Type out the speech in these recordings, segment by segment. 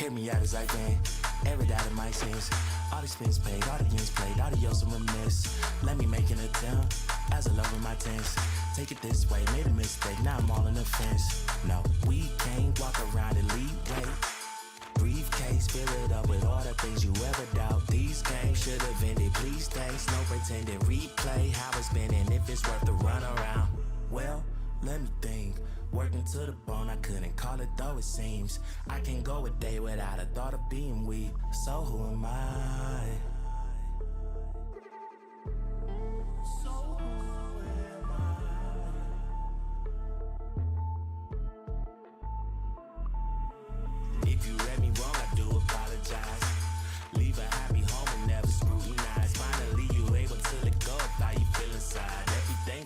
Hear me out as I can, air it out of my sense. All the spins paid, audience played, adios and remiss. Let me make an attempt, as I love in my tense. Take it this way, made a mistake, now I'm all in the fence. No, we can't walk around and lead way. Briefcase, fill it up with all the things you ever doubt. These games should have ended, please thanks, no pretending. Replay how it's been and if it's worth the run around. Well, let me think. Working to the bone, I couldn't call it though it seems. I can't go a day without a thought of being weak. So who am I? So who am I?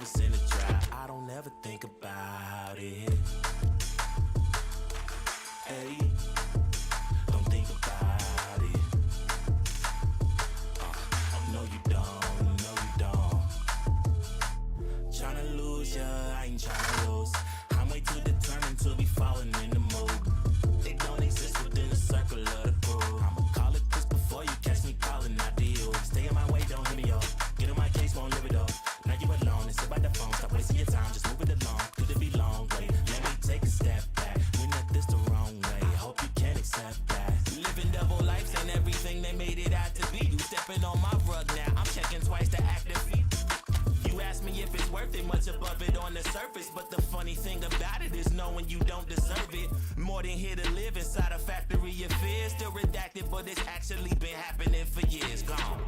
rivers in the dry. I don't ever think about it. Hey, don't think about it. No, you don't. No, you don't. Tryna lose ya, I ain't tryna lose. I'm way too determined to be falling in the mood. They don't exist within the circle of the crew. I'ma call it this before you catch me calling out to you. Stay in my way, don't hit me up. Get on my case, won't live it up. Now you alone and sit by the phone. Stop wasting your time, just move it along. Could it be long? Wait, let me take a step back. We met this the wrong way. Hope you can accept that. Living double lives ain't everything they made it out to be. You stepping on my rug now. I'm checking twice to activate. You ask me if it's worth it, much above it on the surface. But the funny thing about it is knowing you don't deserve it. More than here to live inside a factory of fear. Still redacted, but it's actually been happening for years. Gone.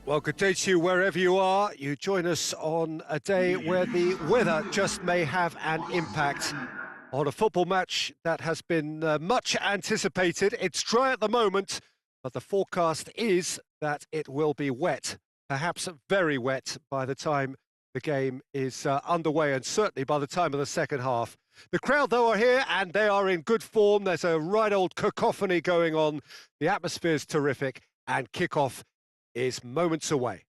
Well, good day to you wherever you are. You join us on a day where the weather just may have an impact on a football match that has been much anticipated. It's dry at the moment, but the forecast is that it will be wet, perhaps very wet by the time the game is underway, and certainly by the time of the second half. The crowd, though, are here and they are in good form. There's a right old cacophony going on. The atmosphere's terrific, and kickoff is moments away.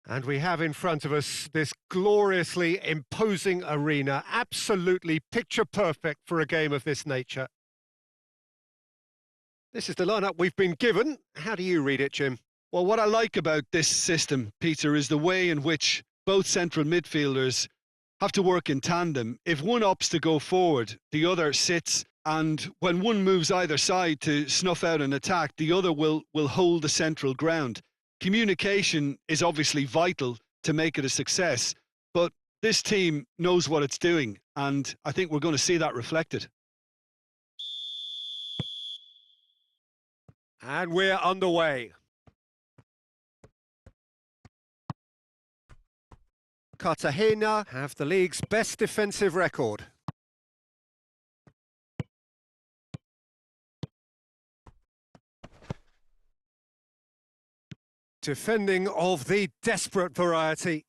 And we have in front of us this gloriously imposing arena, absolutely picture perfect for a game of this nature. This is the lineup we've been given. How do you read it, Jim? Well, what I like about this system, Peter, is the way in which both central midfielders have to work in tandem. If one opts to go forward, the other sits, and when one moves either side to snuff out an attack, the other will hold the central ground. Communication is obviously vital to make it a success. But this team knows what it's doing, and I think we're going to see that reflected. And we're underway. Cartagena have the league's best defensive record. Defending of the desperate variety.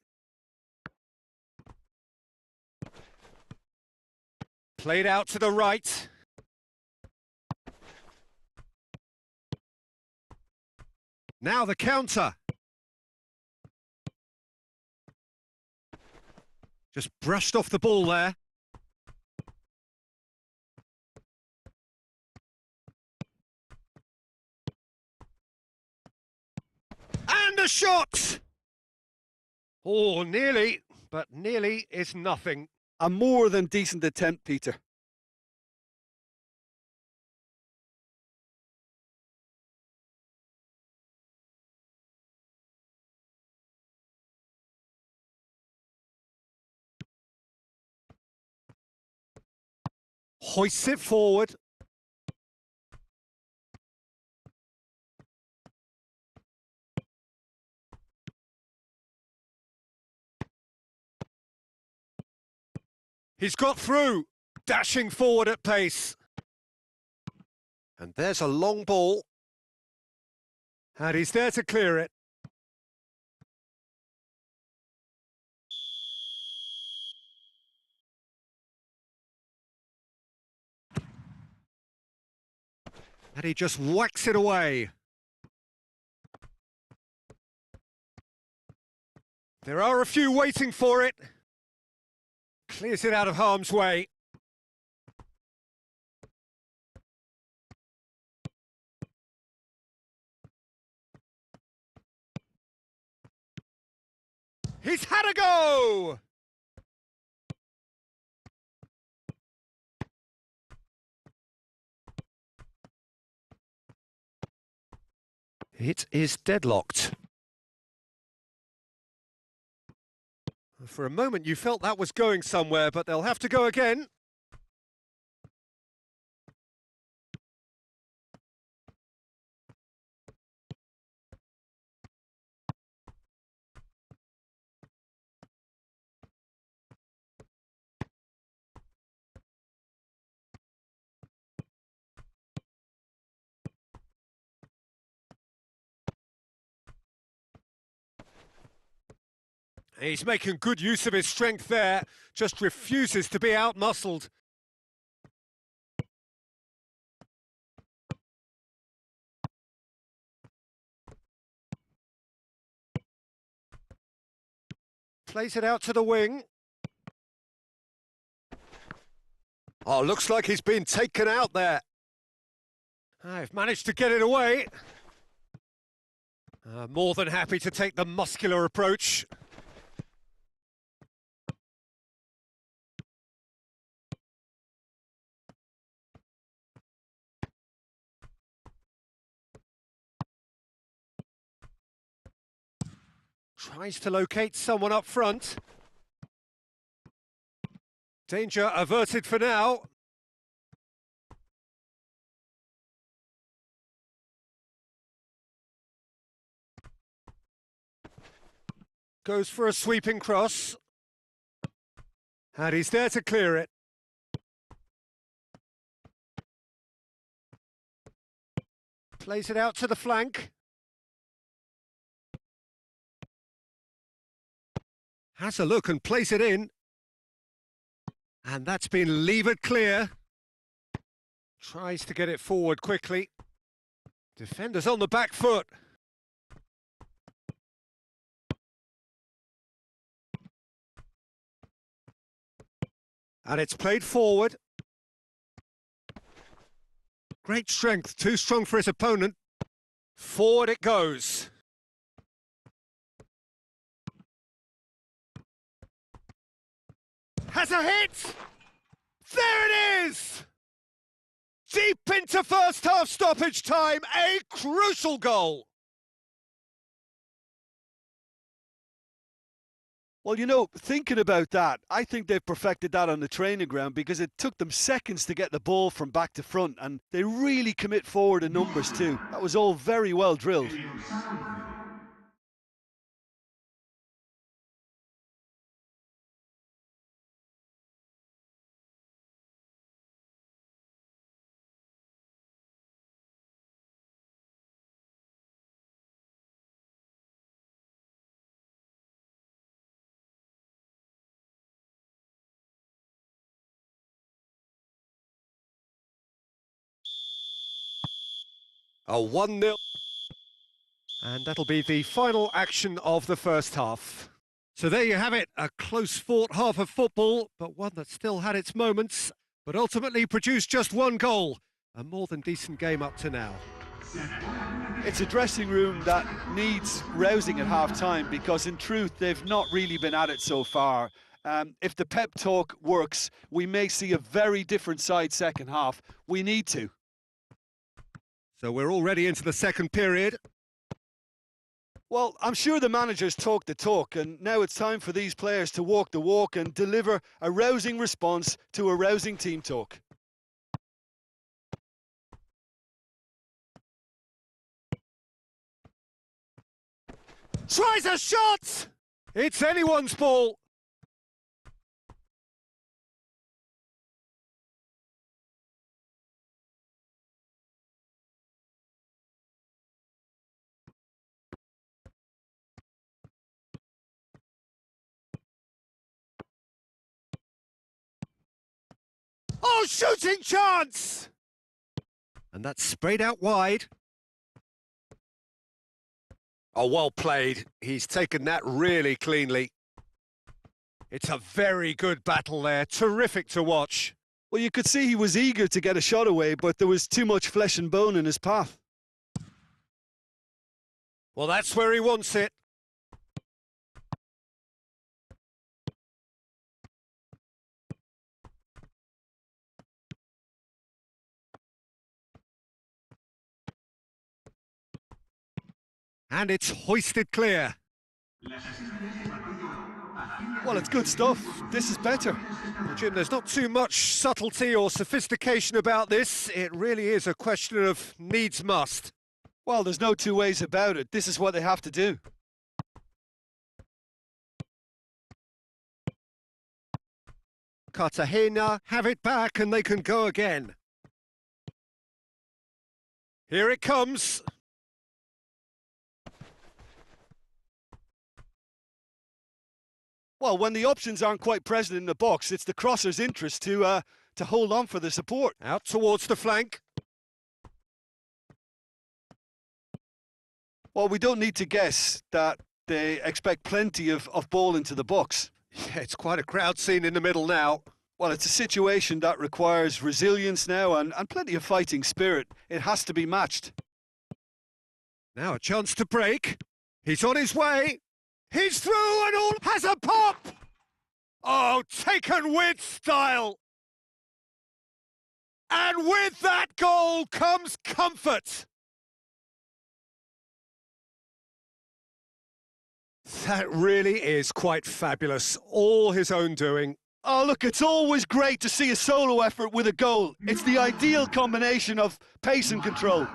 Played out to the right. Now the counter. Just brushed off the ball there. And a shot! Oh, nearly, but nearly is nothing. A more than decent attempt, Peter. Hoists it forward. He's got through, dashing forward at pace. And there's a long ball. And he's there to clear it. And he just whacks it away. There are a few waiting for it. Clears it out of harm's way. He's had a go! It is deadlocked. For a moment you felt that was going somewhere, but they'll have to go again. He's making good use of his strength there, just refuses to be out-muscled. Plays it out to the wing. Oh, looks like he's been taken out there. I've managed to get it away. More than happy to take the muscular approach. Tries to locate someone up front. Danger averted for now. Goes for a sweeping cross. And he's there to clear it. Plays it out to the flank. Has a look and plays it in. And that's been levered clear. Tries to get it forward quickly. Defenders on the back foot. And it's played forward. Great strength, too strong for his opponent. Forward it goes. Has a hit! There it is! Deep into first half stoppage time, a crucial goal! Well, thinking about that, I think they've perfected that on the training ground because it took them seconds to get the ball from back to front, and they really commit forward in numbers too. That was all very well drilled. A 1-0. And that'll be the final action of the first half. So there you have it, a close-fought half of football, but one that still had its moments, but ultimately produced just one goal. A more than decent game up to now. It's a dressing room that needs rousing at half-time because in truth they've not really been at it so far. If the pep talk works, we may see a very different side second half. We need to. So we're already into the second period. Well, I'm sure the managers talk the talk, and now it's time for these players to walk the walk and deliver a rousing response to a rousing team talk. Tries a shot! It's anyone's ball. Oh, shooting chance! And that's sprayed out wide. Oh, well played. He's taken that really cleanly. It's a very good battle there. Terrific to watch. Well, you could see he was eager to get a shot away, but there was too much flesh and bone in his path. Well, that's where he wants it. And it's hoisted clear. Well, it's good stuff. This is better. Well, Jim, there's not too much subtlety or sophistication about this. It really is a question of needs must. Well, there's no two ways about it. This is what they have to do. Cartagena have it back and they can go again. Here it comes. Well, when the options aren't quite present in the box, it's the crosser's interest to hold on for the support. Out towards the flank. Well, we don't need to guess that they expect plenty of ball into the box. Yeah, it's quite a crowd scene in the middle now. Well, it's a situation that requires resilience now and plenty of fighting spirit. It has to be matched. Now a chance to break. He's on his way. He's through and all has a pop! Oh, taken with style! And with that goal comes comfort! That really is quite fabulous. All his own doing. Oh, look, it's always great to see a solo effort with a goal. It's the ideal combination of pace and control.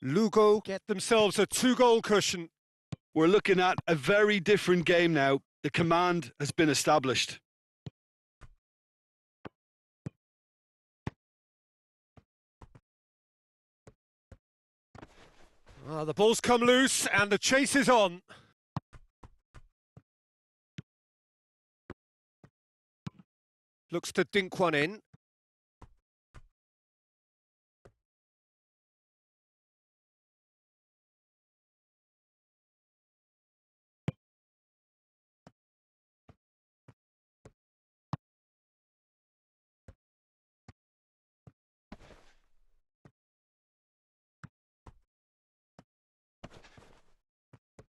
Lugo get themselves a 2-goal cushion. We're looking at a very different game now. The command has been established. The ball's come loose and the chase is on. Looks to dink one in.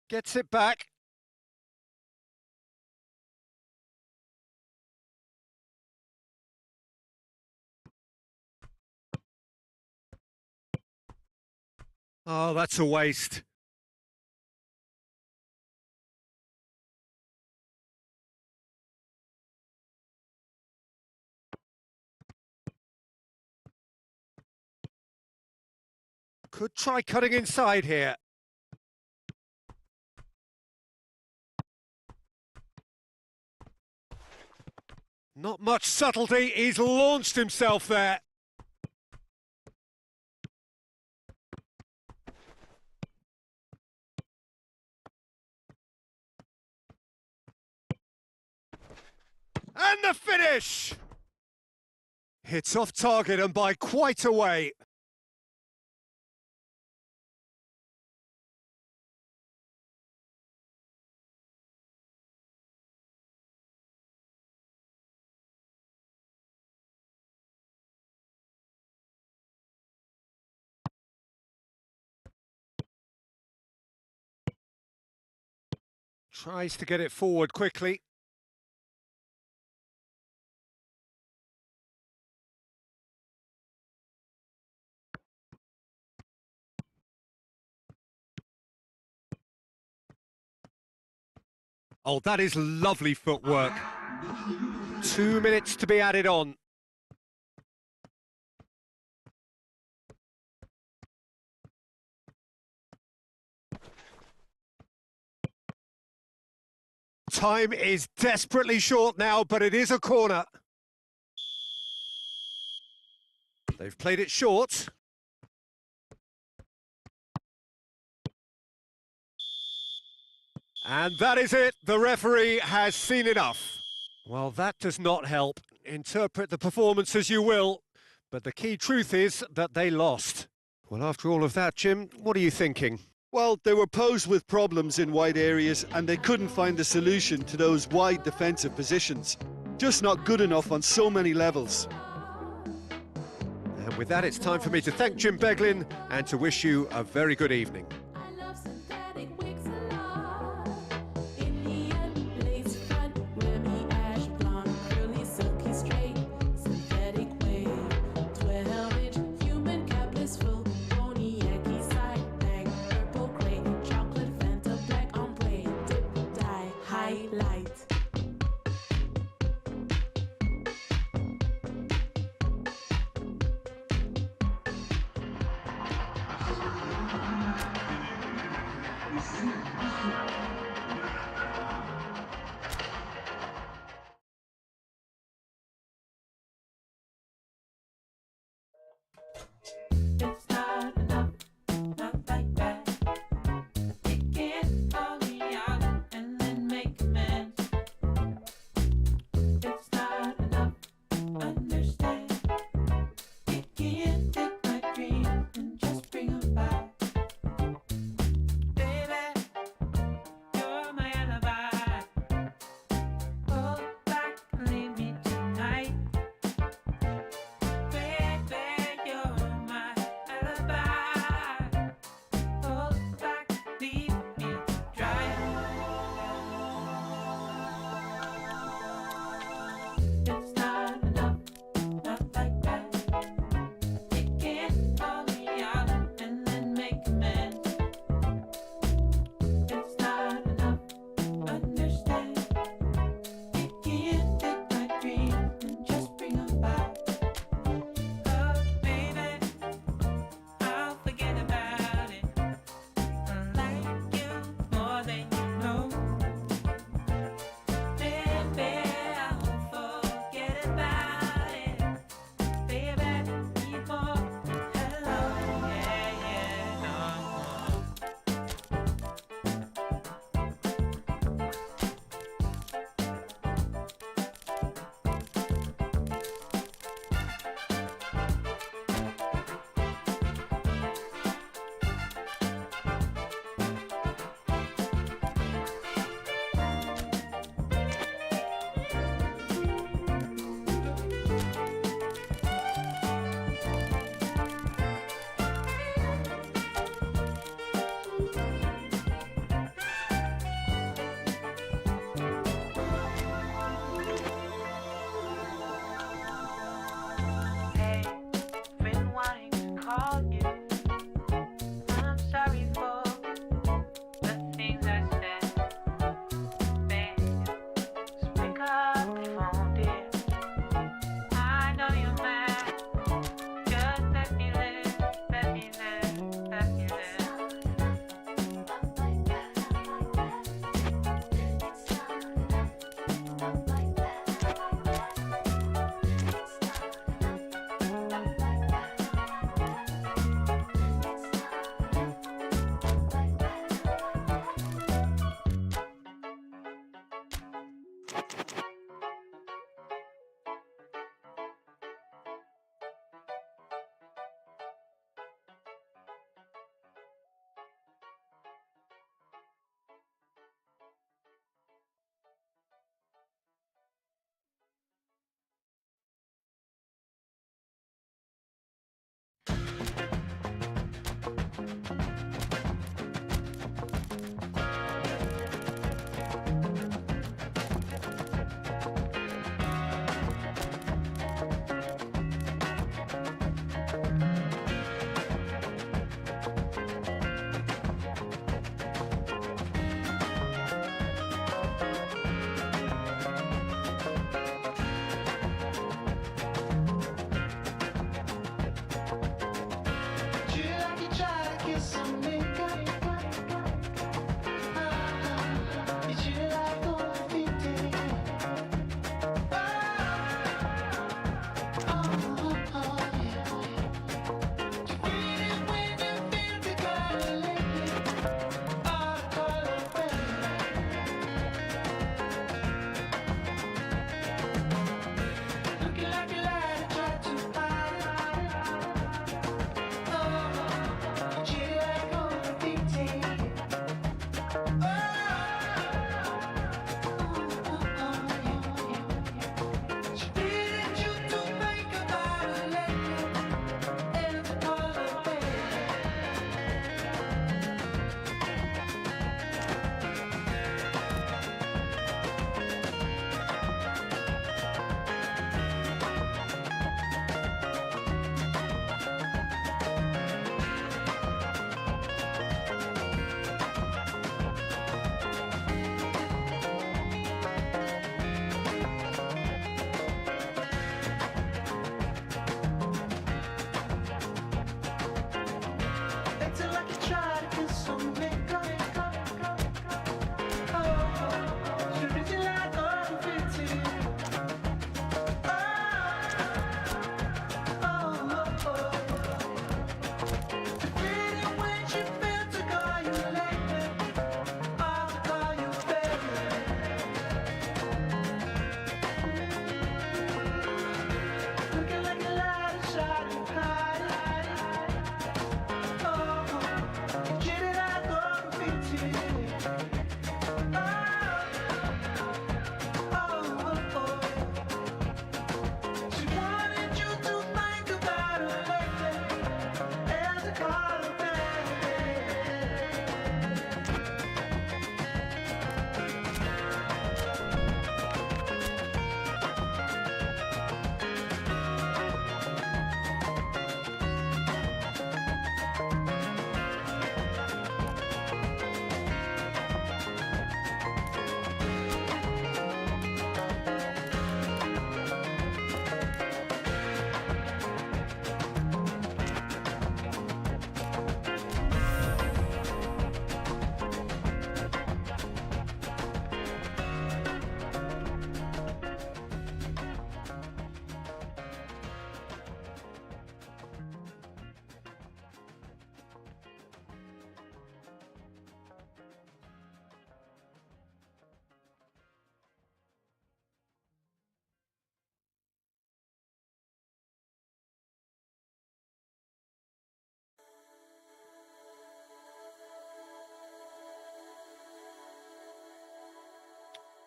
Gets it back. Oh, that's a waste. Could try cutting inside here. Not much subtlety, he's launched himself there. And the finish! Hits off target and by quite a way. Tries to get it forward quickly. Oh, that is lovely footwork. 2 minutes to be added on. Time is desperately short now, but it is a corner. They've played it short. And that is it. The referee has seen enough. Well, that does not help. Interpret the performance as you will, but the key truth is that they lost. Well, after all of that, Jim, what are you thinking? Well, they were posed with problems in wide areas and they couldn't find the solution to those wide defensive positions. Just not good enough on so many levels. And with that, it's time for me to thank Jim Beglin and to wish you a very good evening. It's not enough, not like that. You can't call me out and then make amends. It's not enough, understand. You can't take my dreams and just bring them back. Baby,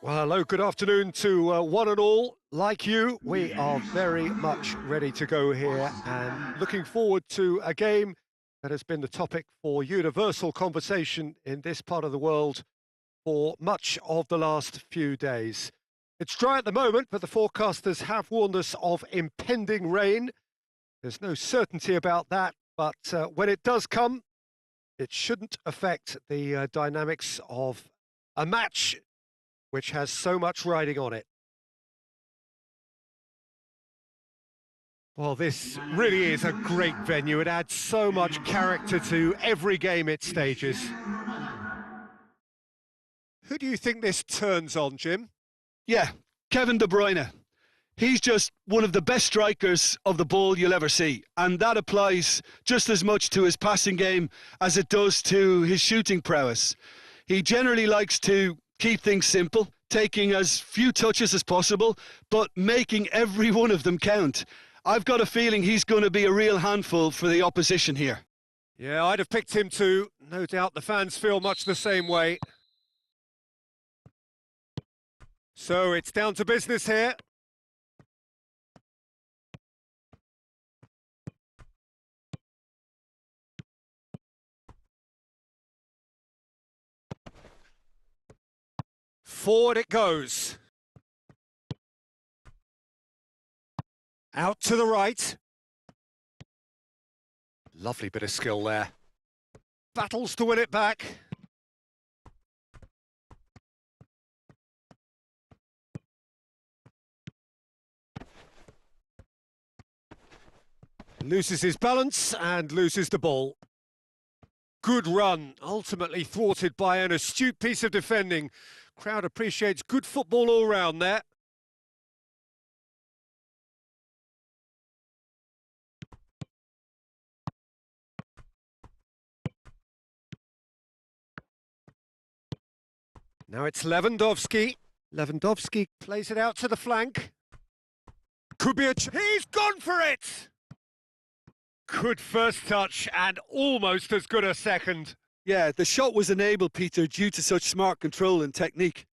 Well, hello, good afternoon to one and all. Like you, we are very much ready to go here and looking forward to a game that has been the topic for universal conversation in this part of the world for much of the last few days. It's dry at the moment, but the forecasters have warned us of impending rain. There's no certainty about that, but when it does come, it shouldn't affect the dynamics of a match which has so much riding on it. Well, this really is a great venue. It adds so much character to every game it stages. Who do you think this turns on, Jim? Yeah, Kevin De Bruyne. He's just one of the best strikers of the ball you'll ever see. And that applies just as much to his passing game as it does to his shooting prowess. He generally likes to keep things simple, taking as few touches as possible, but making every one of them count. I've got a feeling he's going to be a real handful for the opposition here. Yeah, I'd have picked him too. No doubt the fans feel much the same way. So it's down to business here. Forward it goes. Out to the right. Lovely bit of skill there. Battles to win it back. Loses his balance and loses the ball. Good run, ultimately thwarted by an astute piece of defending. Crowd appreciates good football all round there. Now it's Lewandowski. Lewandowski plays it out to the flank. Could be he's gone for it! Good first touch and almost as good a second. Yeah, the shot was enabled, Peter, due to such smart control and technique.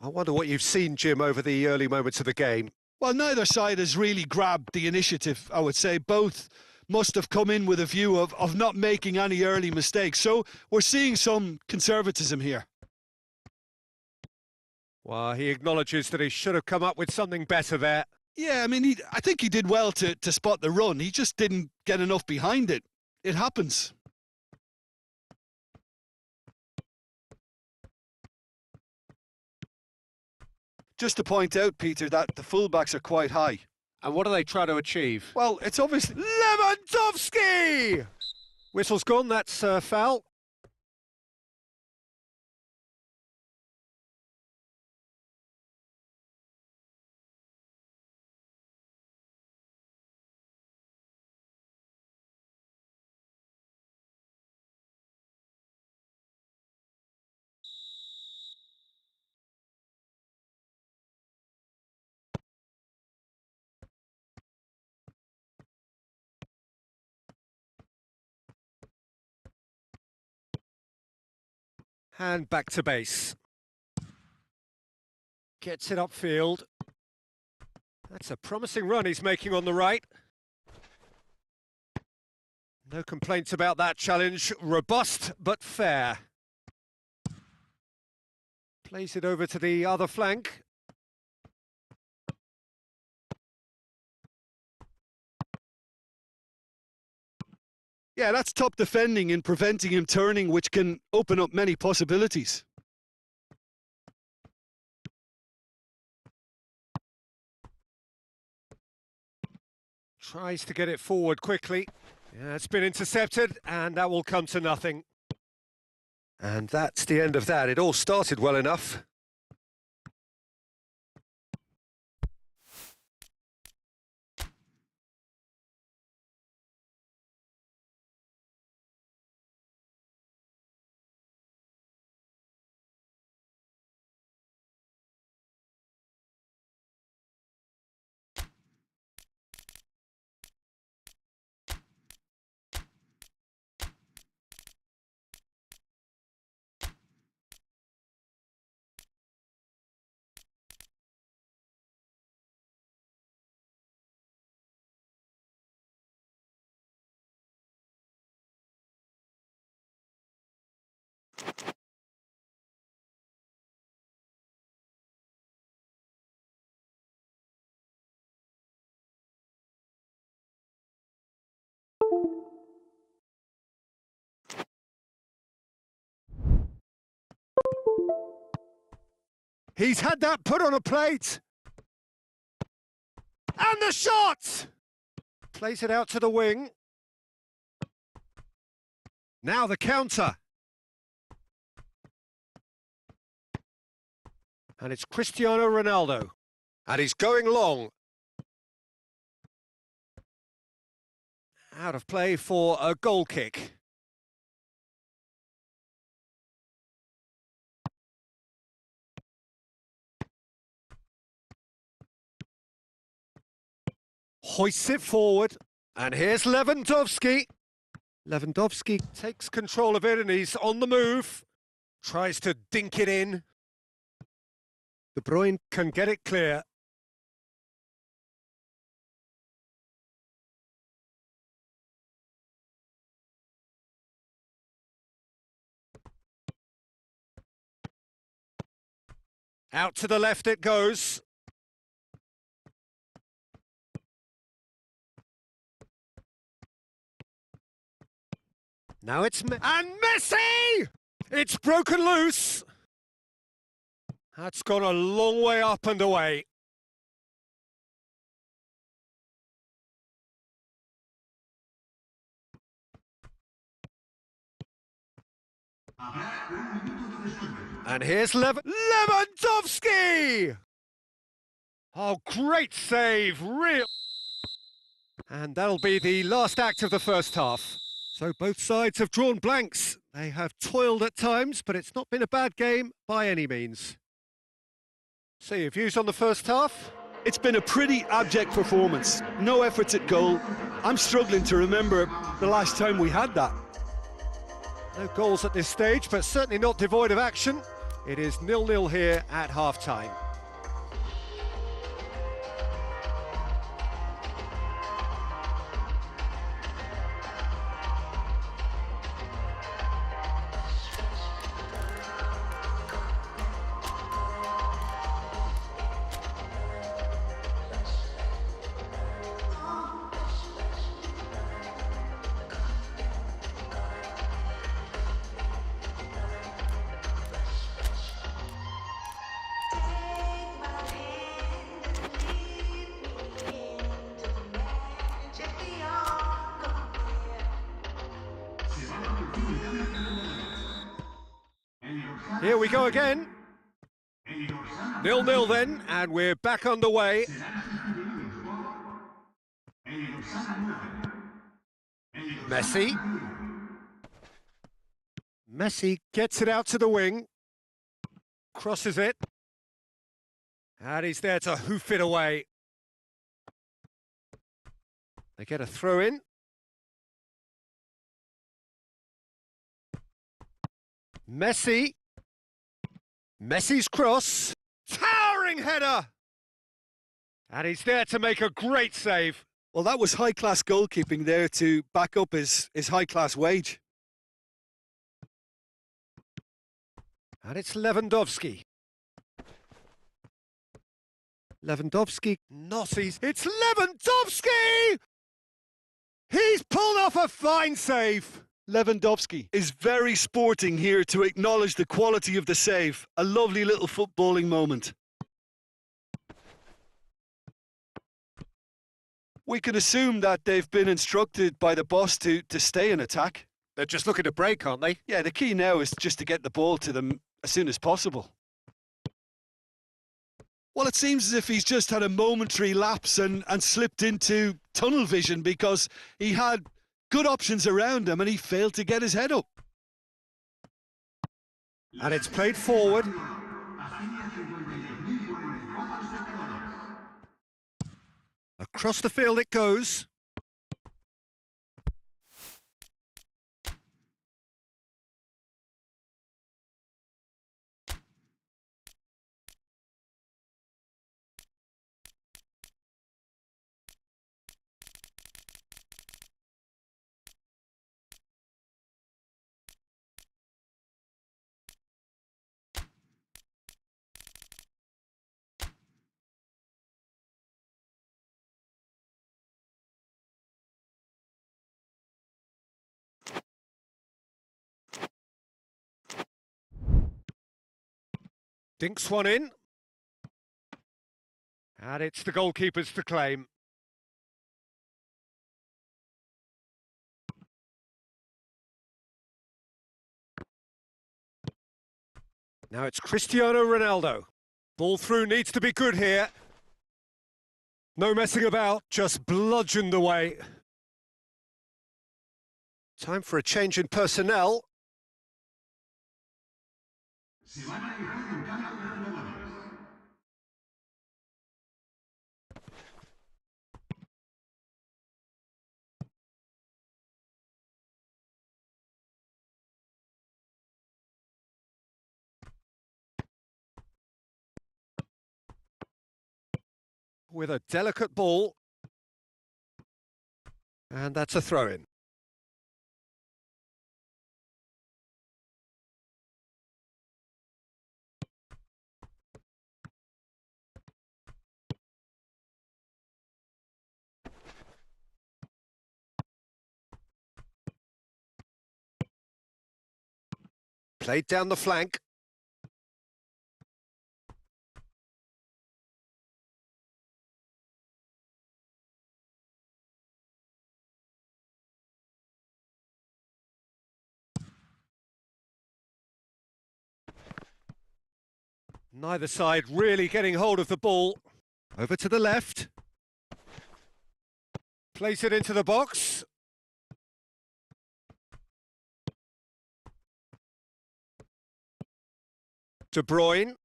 I wonder what you've seen, Jim, over the early moments of the game. Well, neither side has really grabbed the initiative, I would say. Both must have come in with a view of not making any early mistakes. So we're seeing some conservatism here. Well, he acknowledges that he should have come up with something better there. Yeah, I mean, I think he did well to spot the run. He just didn't get enough behind it. It happens. Just to point out, Peter, that the fullbacks are quite high. And what do they try to achieve? Well, it's obviously... Lewandowski! Whistle's gone, that's foul. And back to base. Gets it upfield. That's a promising run he's making on the right. No complaints about that challenge. Robust but fair. Plays it over to the other flank. Yeah, that's top defending and preventing him turning, which can open up many possibilities. Tries to get it forward quickly. Yeah, it's been intercepted, and that will come to nothing. And that's the end of that. It all started well enough. He's had that put on a plate. And the shot! Plays it out to the wing. Now the counter. And it's Cristiano Ronaldo. And he's going long. Out of play for a goal kick. Hoists it forward. And here's Lewandowski. Lewandowski takes control of it and he's on the move. Tries to dink it in. De Bruyne can get it clear. Out to the left it goes. Now it's and Messi! It's broken loose. That's gone a long way up and away. And here's Lewandowski! Oh, great save, real. And that'll be the last act of the first half. So both sides have drawn blanks. They have toiled at times, but it's not been a bad game by any means. So your views on the first half? It's been a pretty abject performance. No efforts at goal. I'm struggling to remember the last time we had that. No goals at this stage, but certainly not devoid of action. It is 0-0 here at half-time. Here we go again. 0-0 then, and we're back underway. Messi. Messi gets it out to the wing. Crosses it. And he's there to hoof it away. They get a throw in. Messi. Messi's cross. Towering header! And he's there to make a great save. Well, that was high-class goalkeeping there to back up his high-class wage. And it's Lewandowski. Lewandowski, Nossies. It's Lewandowski! He's pulled off a fine save. Lewandowski is very sporting here to acknowledge the quality of the save. A lovely little footballing moment. We can assume that they've been instructed by the boss to stay in attack. They're just looking to break, aren't they? Yeah, the key now is just to get the ball to them as soon as possible. Well, it seems as if he's just had a momentary lapse and slipped into tunnel vision because he had good options around him and he failed to get his head up. And it's played forward. Across the field it goes. Dinks one in. And it's the goalkeepers to claim. Now it's Cristiano Ronaldo. Ball through needs to be good here. No messing about, just bludgeoned away. Time for a change in personnel. With a delicate ball. And that's a throw-in. Played down the flank. Neither side really getting hold of the ball. Over to the left. Place it into the box. De Bruyne.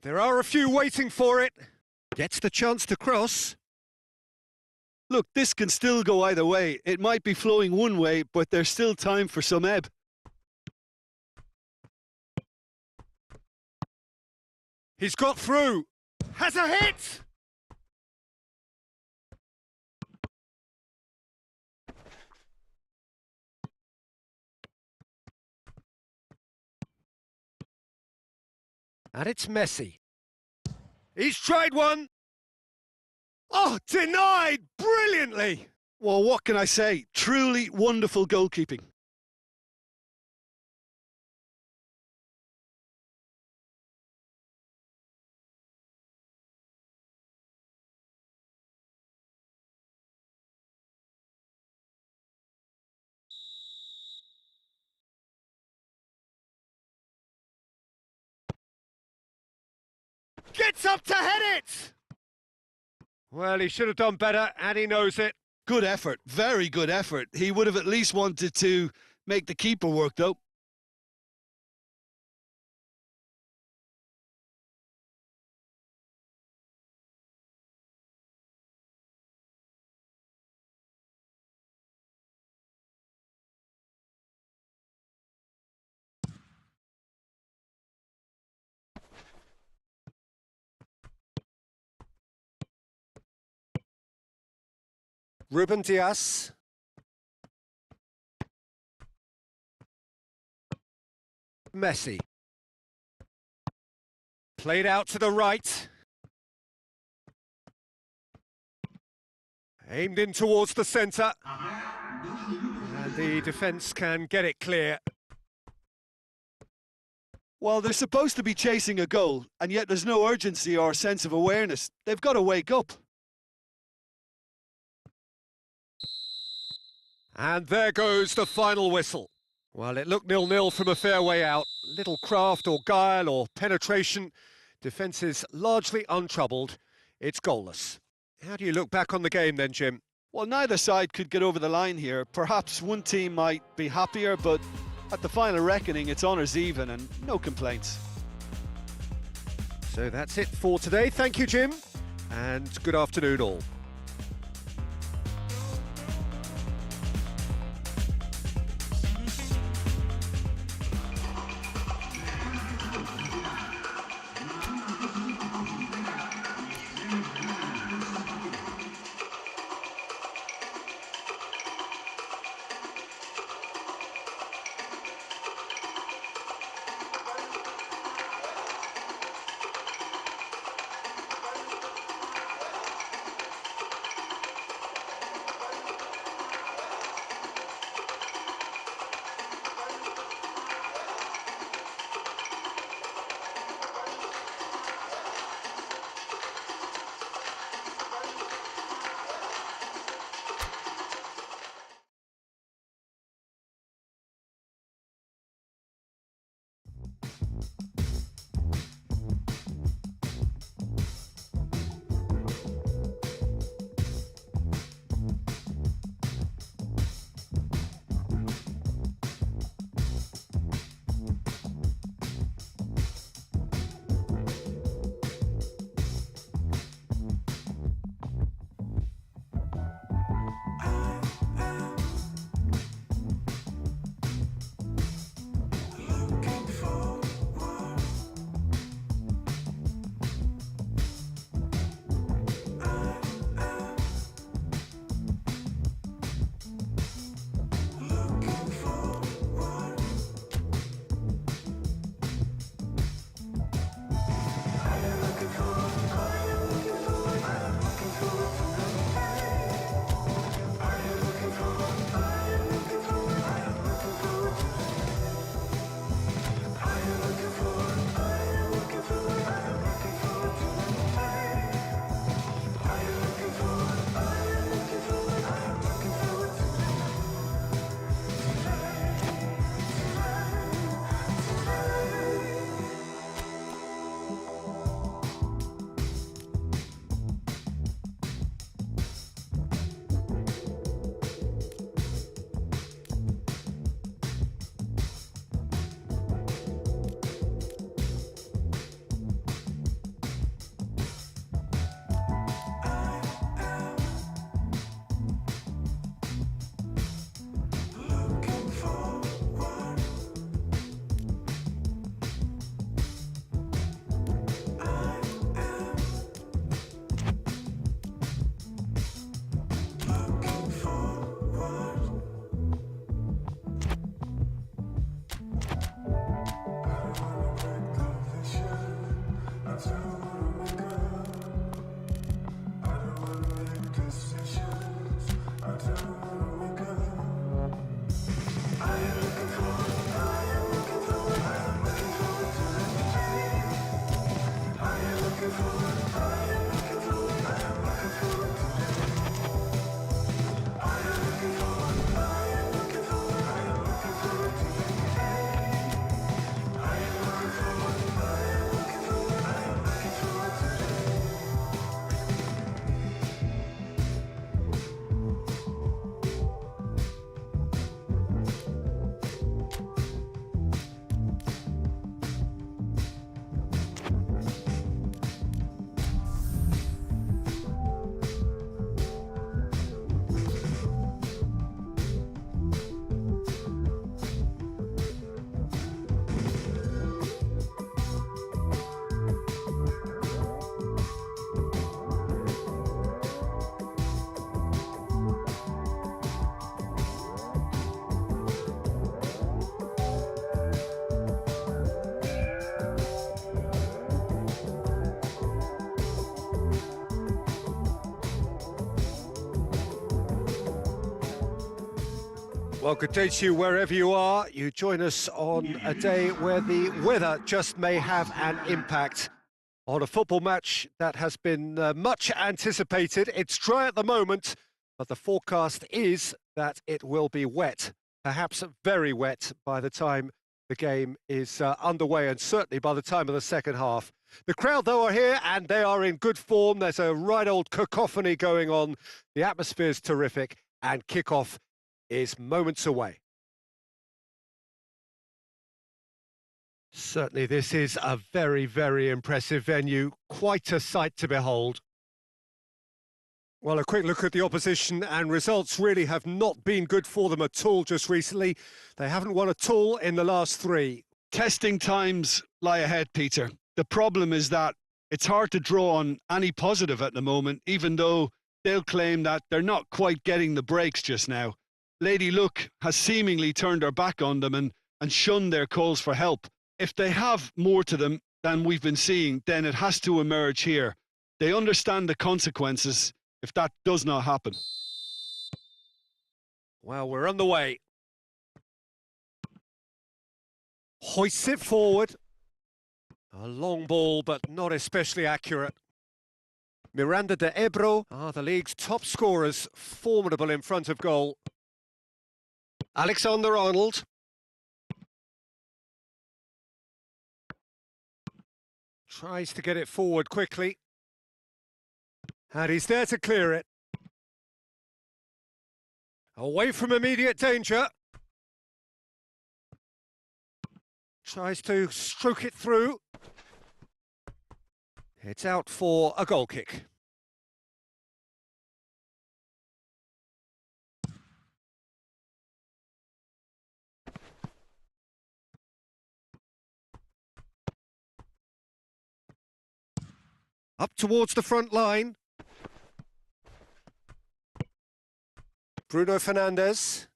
There are a few waiting for it. Gets the chance to cross. Look, this can still go either way. It might be flowing one way, but there's still time for some ebb. He's got through. Has a hit! And it's Messi. He's tried one. Oh, denied brilliantly. Well, what can I say? Truly wonderful goalkeeping. Gets up to head it! Well, he should have done better, and he knows it. Good effort, very good effort. He would have at least wanted to make the keeper work, though. Ruben Dias. Messi. Played out to the right. Aimed in towards the centre. And the defence can get it clear. Well, they're supposed to be chasing a goal, and yet there's no urgency or sense of awareness. They've got to wake up. And there goes the final whistle. Well, it looked 0-0 from a fair way out. Little craft or guile or penetration. Defence is largely untroubled. It's goalless. How do you look back on the game then, Jim? Well, neither side could get over the line here. Perhaps one team might be happier, but at the final reckoning, it's honours even and no complaints. So that's it for today. Thank you, Jim, and good afternoon all. Well, good day to you wherever you are. You join us on a day where the weather just may have an impact on a football match that has been much anticipated. It's dry at the moment, but the forecast is that it will be wet, perhaps very wet by the time the game is underway, and certainly by the time of the second half. The crowd, though, are here and they are in good form. There's a right old cacophony going on. The atmosphere's terrific, and kickoff is moments away. Certainly this is a very, very impressive venue. Quite a sight to behold. Well, a quick look at the opposition, and results really have not been good for them at all just recently. They haven't won at all in the last three. Testing times lie ahead, Peter. The problem is that it's hard to draw on any positive at the moment, even though they'll claim that they're not quite getting the breaks just now. Lady Luck has seemingly turned her back on them and shunned their calls for help. If they have more to them than we've been seeing, then it has to emerge here. They understand the consequences if that does not happen. Well, we're on the way. Hoists it forward. A long ball, but not especially accurate. Miranda de Ebro are the league's top scorers, formidable in front of goal. Alexander-Arnold. Tries to get it forward quickly. And he's there to clear it. Away from immediate danger. Tries to stroke it through. It's out for a goal kick. Up towards the front line. Bruno Fernandes.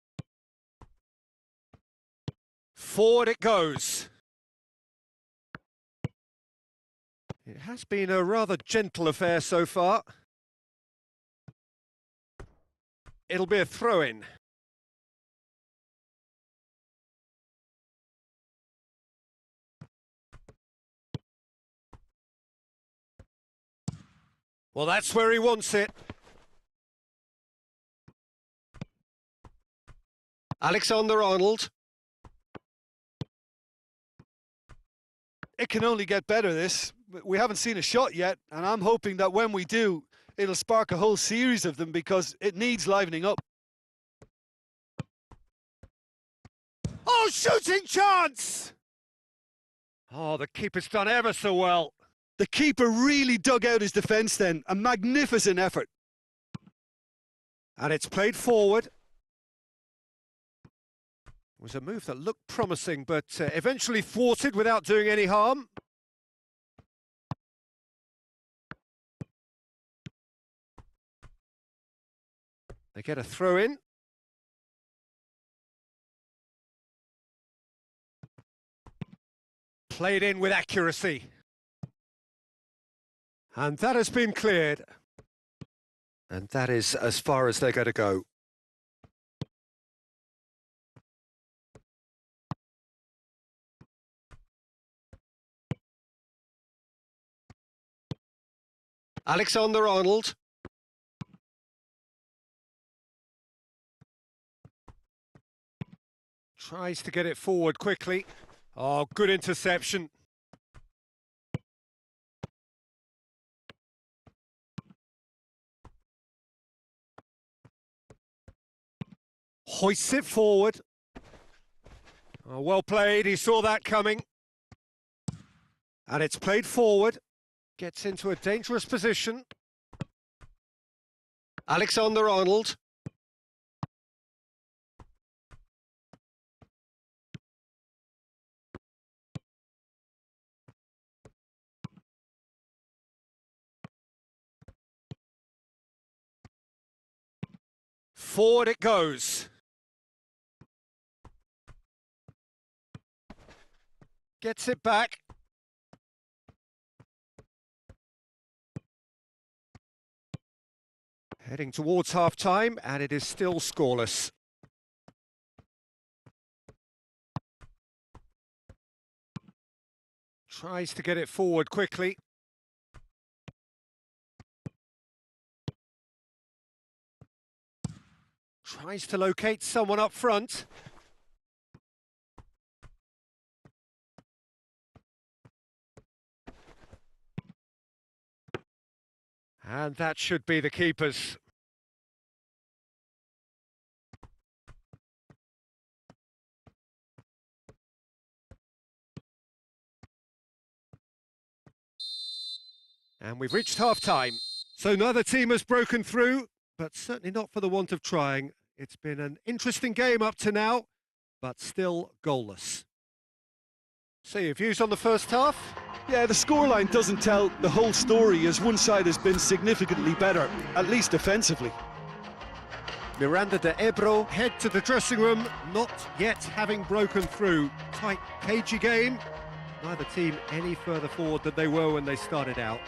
Forward it goes. It has been a rather gentle affair so far. It'll be a throw-in. Well, that's where he wants it. Alexander-Arnold. It can only get better, this. We haven't seen a shot yet, and I'm hoping that when we do, it'll spark a whole series of them because it needs livening up. Oh, shooting chance! Oh, the keeper's done ever so well. The keeper really dug out his defence then. A magnificent effort. And it's played forward. It was a move that looked promising, but eventually thwarted without doing any harm. They get a throw in. Played in with accuracy. And that has been cleared. And that is as far as they're going to go. Alexander-Arnold. Tries to get it forward quickly. Oh, good interception. Hoists it forward. Oh, well played, he saw that coming. And it's played forward. Gets into a dangerous position. Alexander-Arnold. Forward it goes. Gets it back. Heading towards half-time, and it is still scoreless. Tries to get it forward quickly. Tries to locate someone up front. And that should be the keeper's. And we've reached half-time. So neither team has broken through, but certainly not for the want of trying. It's been an interesting game up to now, but still goalless. So your views on the first half? Yeah, the scoreline doesn't tell the whole story as one side has been significantly better, at least defensively. Miranda de Ebro head to the dressing room, not yet having broken through. Tight, cagey game. Neither team any further forward than they were when they started out.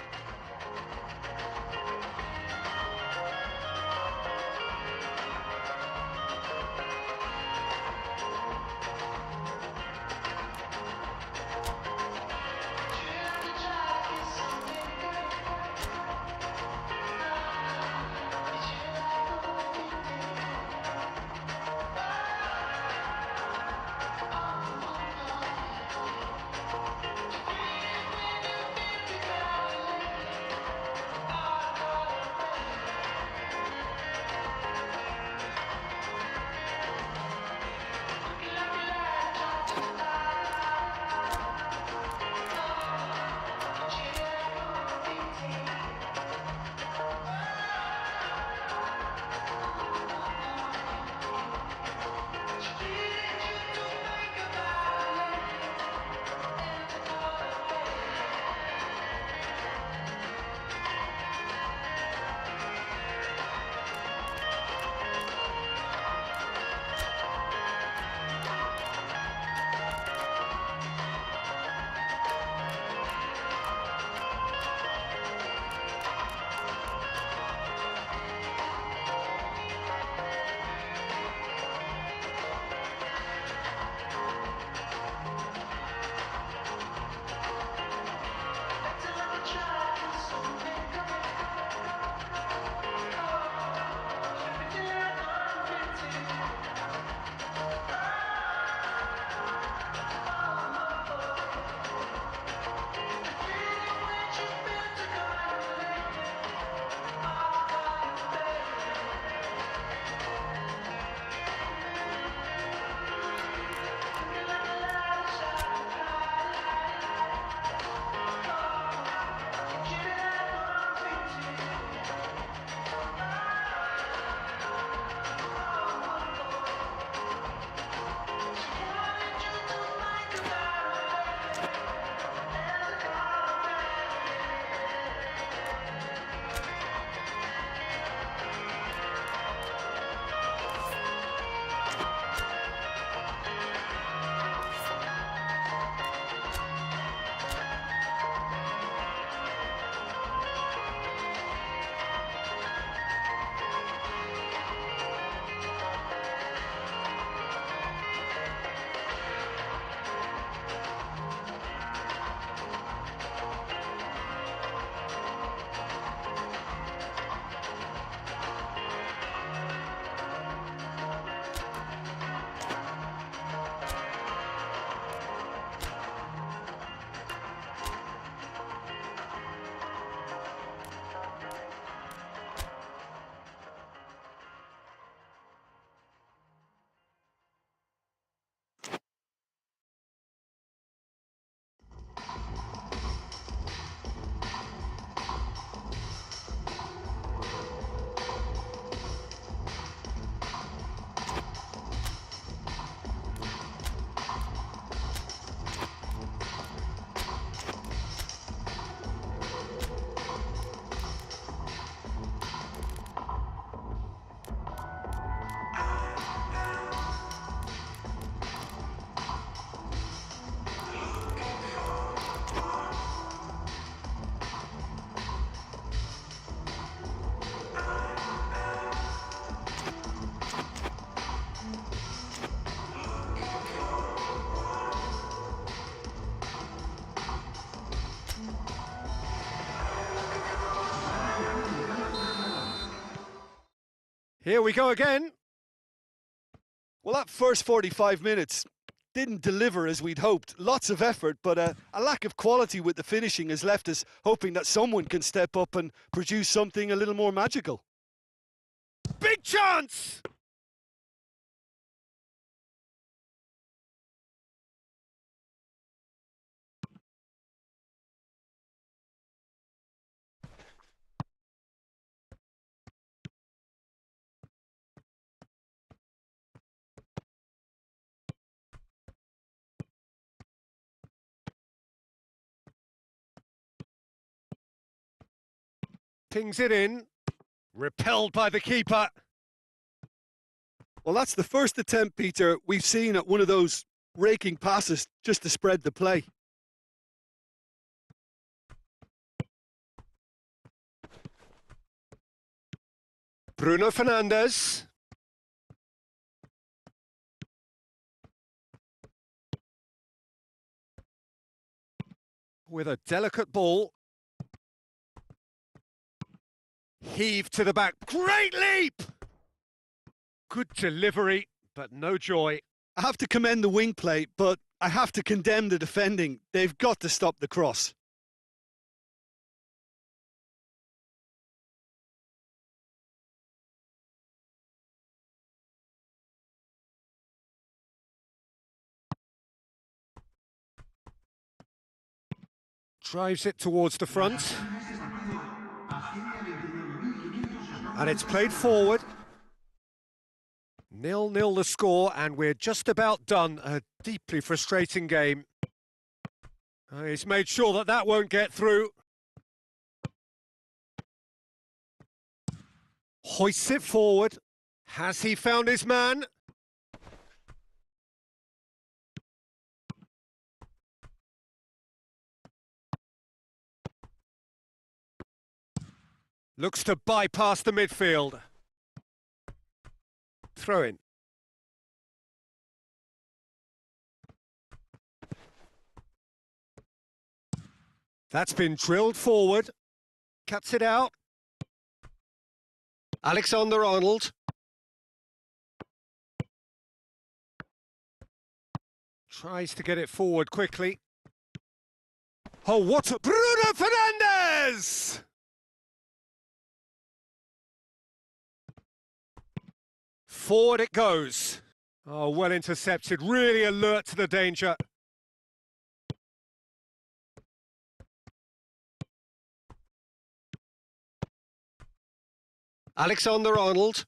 Here we go again. Well, that first 45 minutes didn't deliver as we'd hoped. Lots of effort, but a lack of quality with the finishing has left us hoping that someone can step up and produce something a little more magical. Big chance! Pings it in. Repelled by the keeper. Well, that's the first attempt, Peter, we've seen at one of those raking passes just to spread the play. Bruno Fernandes. With a delicate ball. Heave to the back. Great leap! Good delivery, but no joy. I have to commend the wing play, but I have to condemn the defending. They've got to stop the cross. Drives it towards the front. And it's played forward. 0-0 the score, and we're just about done. A deeply frustrating game. He's made sure that that won't get through. Hoists it forward. Has he found his man? Looks to bypass the midfield. Throw in. That's been drilled forward. Cuts it out. Alexander-Arnold. Tries to get it forward quickly. Oh, what a... Bruno Fernandes! Forward it goes. Oh, well intercepted, really alert to the danger. Alexander-Arnold.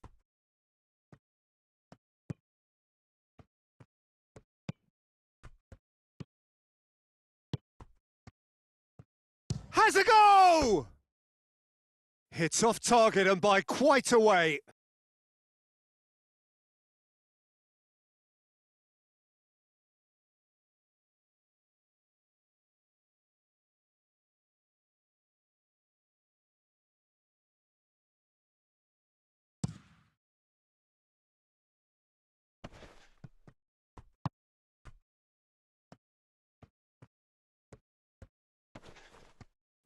Has a go! Hits off target and by quite a way.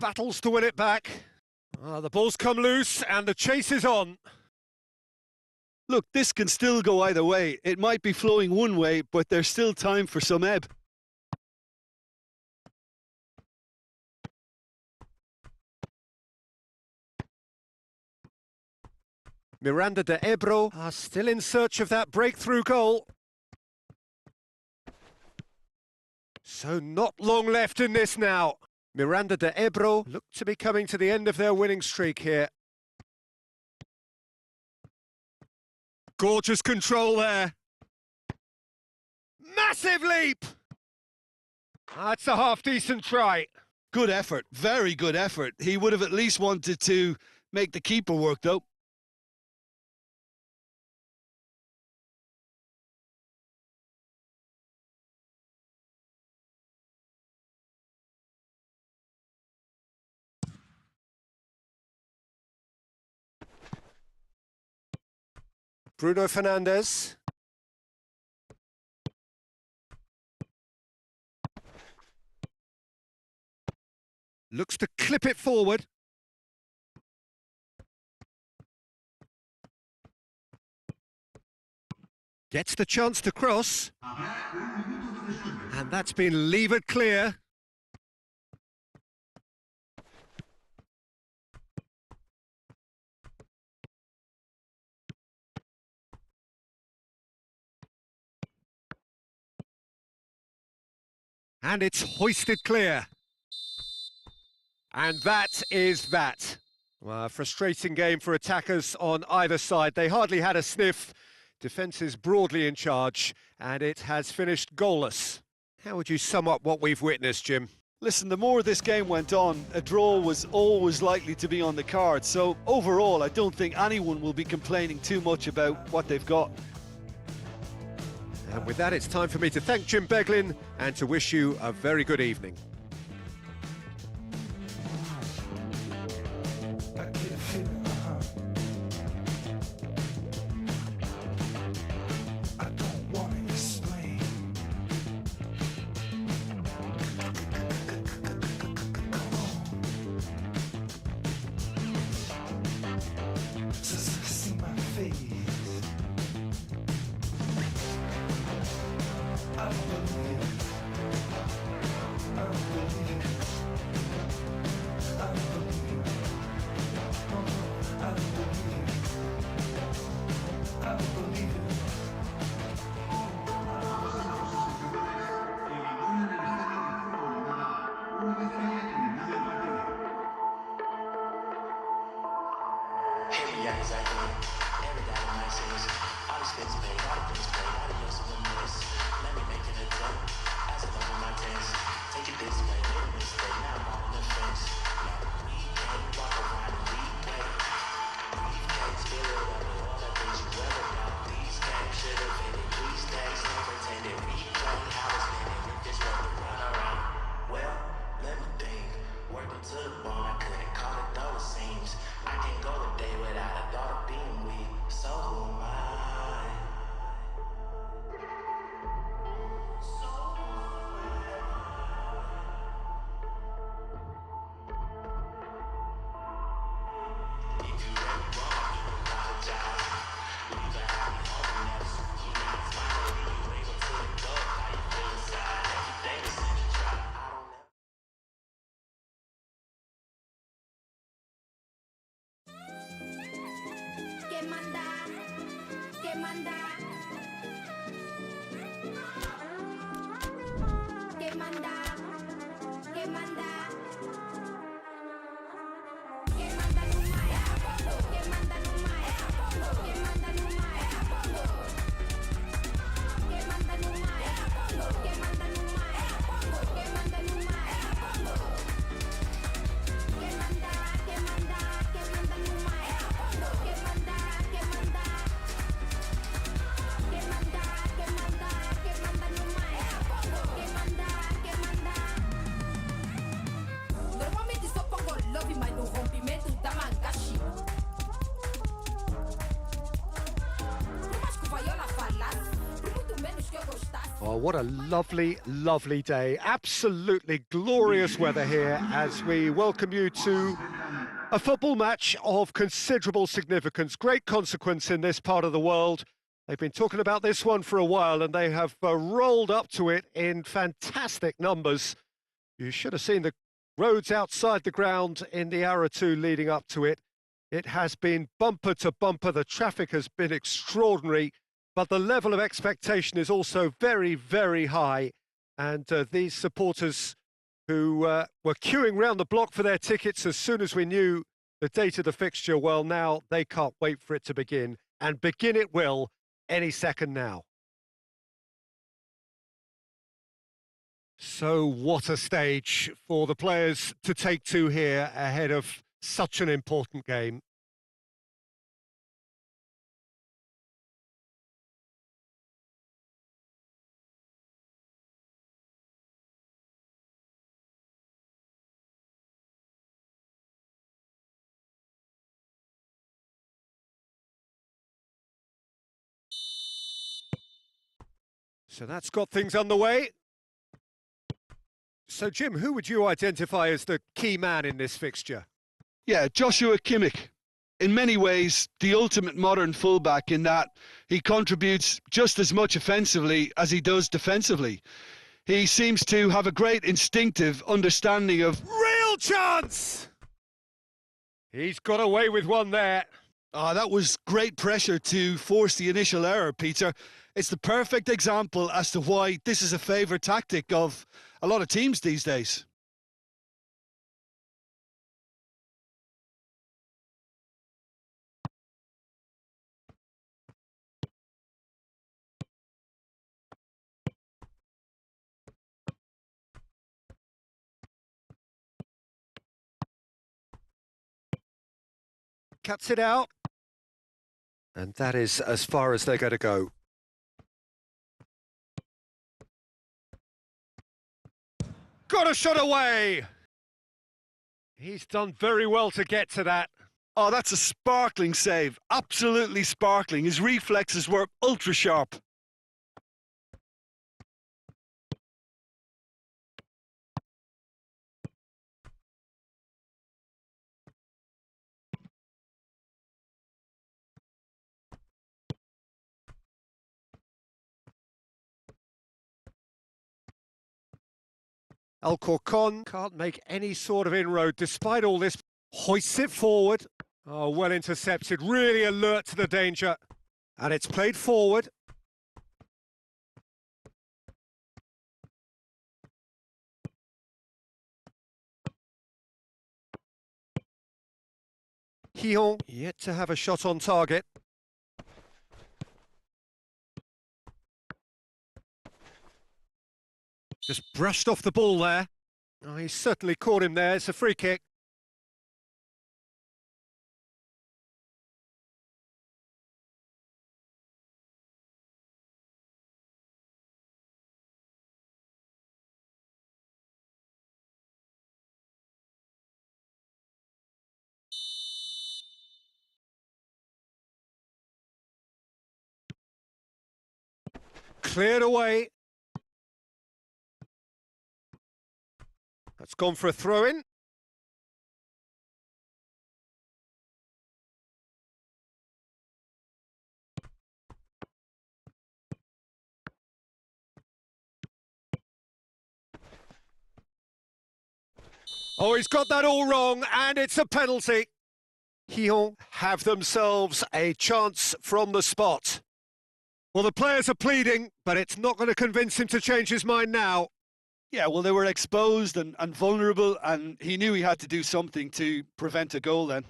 Battles to win it back. The ball's come loose and the chase is on. Look, this can still go either way. It might be flowing one way, but there's still time for some ebb. Miranda de Ebro are still in search of that breakthrough goal. So not long left in this now. Miranda de Ebro look to be coming to the end of their winning streak here. Gorgeous control there. Massive leap! That's a half-decent try. Good effort, very good effort. He would have at least wanted to make the keeper work, though. Bruno Fernandes. Looks to clip it forward. Gets the chance to cross. And that's been levered clear. And it's hoisted clear. And that is that. Well, a frustrating game for attackers on either side. They hardly had a sniff. Defence is broadly in charge, and it has finished goalless. How would you sum up what we've witnessed, Jim? Listen, the more this game went on, a draw was always likely to be on the card. So overall, I don't think anyone will be complaining too much about what they've got. And with that, it's time for me to thank Jim Beglin and to wish you a very good evening. I get a feeling, I don't want to explain. Just see my face. I believe it. I believe it. I believe it. I believe it. I believe it. Every yak is acting, every data might says, all the spins paid, all the things played, all the yells in the mess. Let me make an attempt, as I love in my tense. Take it this way, made a mistake, now I'm on the fence. Now we can't walk around and replay. We can't spill it over all the things you ever got. These games should have ended, these days no pretended. Replay how it's been, and if it's worth the run around. Well, let me think, working to the bone, I couldn't call it though it seems. I can't go a day without a thought of being weak, so who am I? If you let me wrong, you apologize. Leave a happy home and never see you not smiling. You able to let go, how you feel inside. Every day is in a try. I don't know. ¿Qué manda? ¿Qué manda? ¿Qué manda? ¿Qué manda? ¿Qué manda Numaya? ¿Qué manda Numaya? ¿Qué manda Numaya? ¿Qué manda Numaya? ¿Qué manda Numaya? ¿Qué manda Numaya? ¿Qué manda? ¿Qué manda? ¿Qué manda Numaya? ¿Qué manda? ¿Qué manda? ¿Qué manda? ¿Qué manda? ¿Qué manda Numaya? ¿Qué manda? ¿Qué manda? Normalmente só pongo love, mas no rompimento da mangashi. Por mais que o Viola falasse, por muito menos que eu gostasse. Oh, what a lovely, lovely day. Absolutely glorious weather here as we welcome you to a football match of considerable significance, great consequence in this part of the world. They've been talking about this one for a while and they have rolled up to it in fantastic numbers. You should have seen the roads outside the ground in the hour or two leading up to it. It has been bumper to bumper. The traffic has been extraordinary, but the level of expectation is also very, very high. And these supporters who were queuing round the block for their tickets as soon as we knew the date of the fixture, well, now they can't wait for it to begin. And begin it will any second now. So what a stage for the players to take to here ahead of such an important game. So that's got things underway. So, Jim, who would you identify as the key man in this fixture? Yeah, Joshua Kimmich. in many ways the ultimate modern fullback in that he contributes just as much offensively as he does defensively. He seems to have a great instinctive understanding of... Real chance! He's got away with one there. that was great pressure to force the initial error, Peter. It's the perfect example as to why this is a favourite tactic of a lot of teams these days. Cuts it out. And that is as far as they're going to go. Got a shot away! He's done very well to get to that. Oh, that's a sparkling save. Absolutely sparkling. His reflexes were ultra sharp. Alcorcon can't make any sort of inroad despite all this. Hoists it forward. Oh, well intercepted. Really alert to the danger. And it's played forward. Hihon yet to have a shot on target. Just brushed off the ball there. Oh, he certainly caught him there. It's a free kick. Cleared away. That's gone for a throw-in. Oh, he's got that all wrong, and it's a penalty. Hihon have themselves a chance from the spot. Well, the players are pleading, but it's not going to convince him to change his mind now. Yeah, well, they were exposed and vulnerable, and he knew he had to do something to prevent a goal then.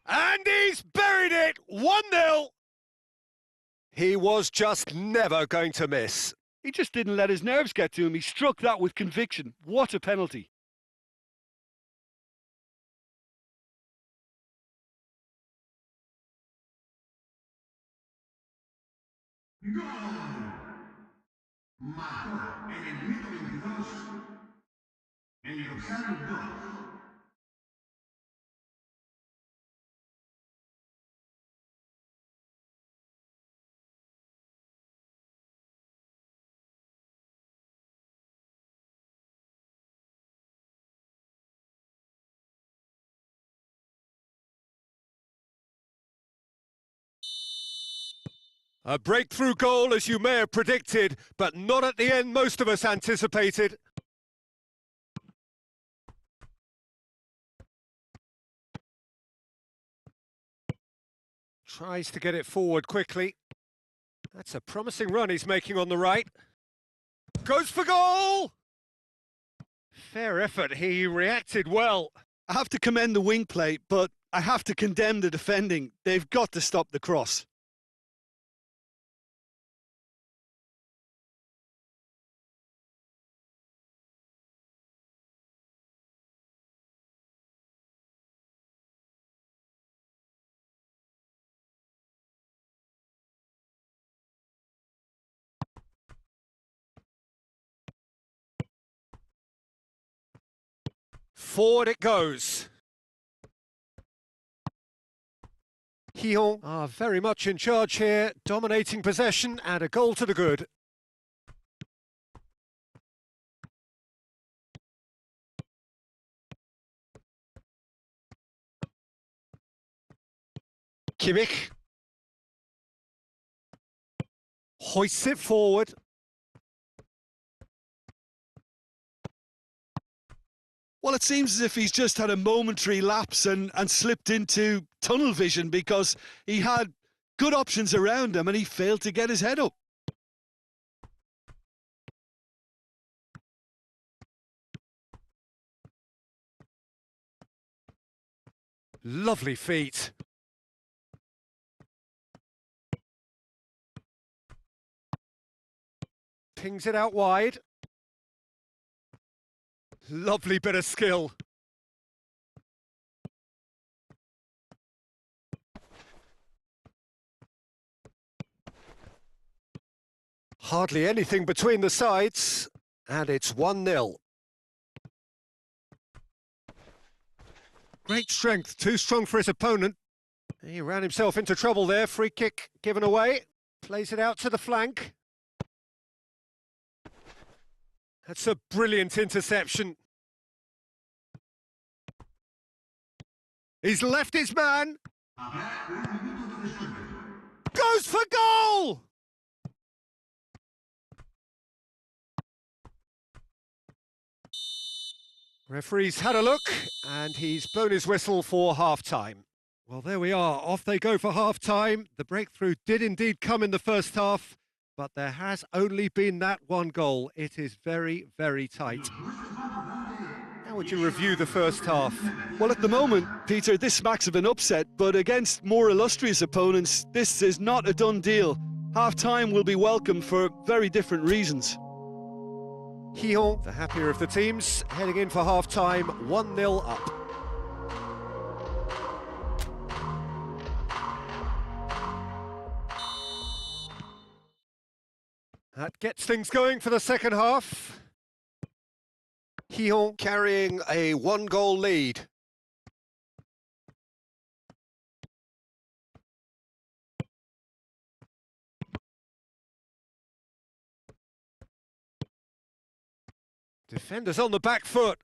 And he's buried it! 1-0! He was just never going to miss. He just didn't let his nerves get to him. He struck that with conviction. What a penalty. ¡Gol! Mató en el minuto 22 el Lausanne 2. A breakthrough goal, as you may have predicted, but not at the end most of us anticipated. Tries to get it forward quickly. That's a promising run he's making on the right. Goes for goal! Fair effort, he reacted well. I have to commend the wing play, but I have to condemn the defending. They've got to stop the cross. Forward it goes. Hyon are very much in charge here, dominating possession and a goal to the good. Kimmich hoists it forward. Well, it seems as if he's just had a momentary lapse and slipped into tunnel vision because he had good options around him and he failed to get his head up. Lovely feet. Pings it out wide. Lovely bit of skill. Hardly anything between the sides, and it's 1-0. Great strength, too strong for his opponent. He ran himself into trouble there, free kick given away. Plays it out to the flank. That's a brilliant interception. He's left his man. Goes for goal! Referee's had a look, and he's blown his whistle for half-time. Well, there we are. Off they go for half-time. The breakthrough did indeed come in the first half, but there has only been that one goal. It is very, very tight. How would you review the first half? Well, at the moment, Peter, this smacks of an upset, but against more illustrious opponents, this is not a done deal. Half-time will be welcome for very different reasons. Hyon, the happier of the teams, heading in for half-time, 1-0 up. That gets things going for the second half. Hyon carrying a one-goal lead. Defenders on the back foot.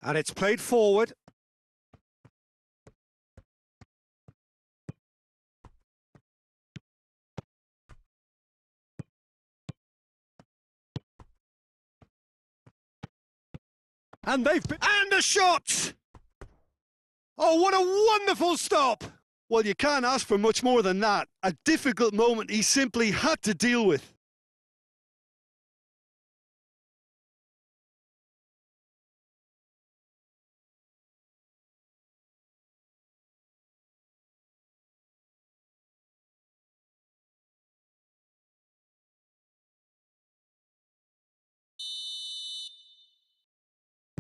And it's played forward. And and a shot! Oh, what a wonderful stop! Well, you can't ask for much more than that. A difficult moment he simply had to deal with.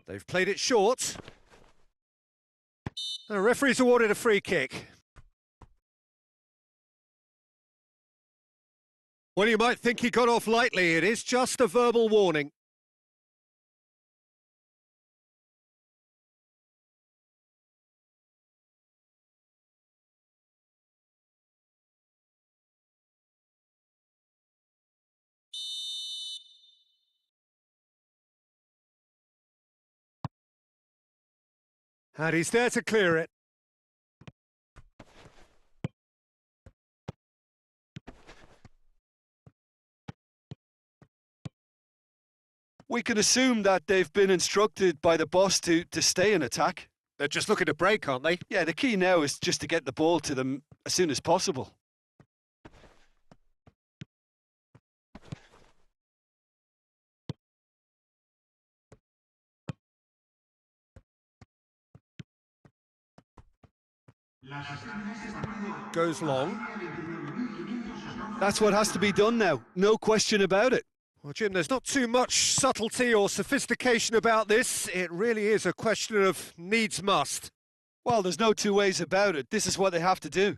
They've played it short. And the referee's awarded a free kick. Well, you might think he got off lightly. It is just a verbal warning. And he's there to clear it. We can assume that they've been instructed by the boss to stay in attack. They're just looking to break, aren't they? Yeah, the key now is just to get the ball to them as soon as possible. Goes long. That's what has to be done now, no question about it. Well, Jim, there's not too much subtlety or sophistication about this. It really is a question of needs must. Well, there's no two ways about it. This is what they have to do.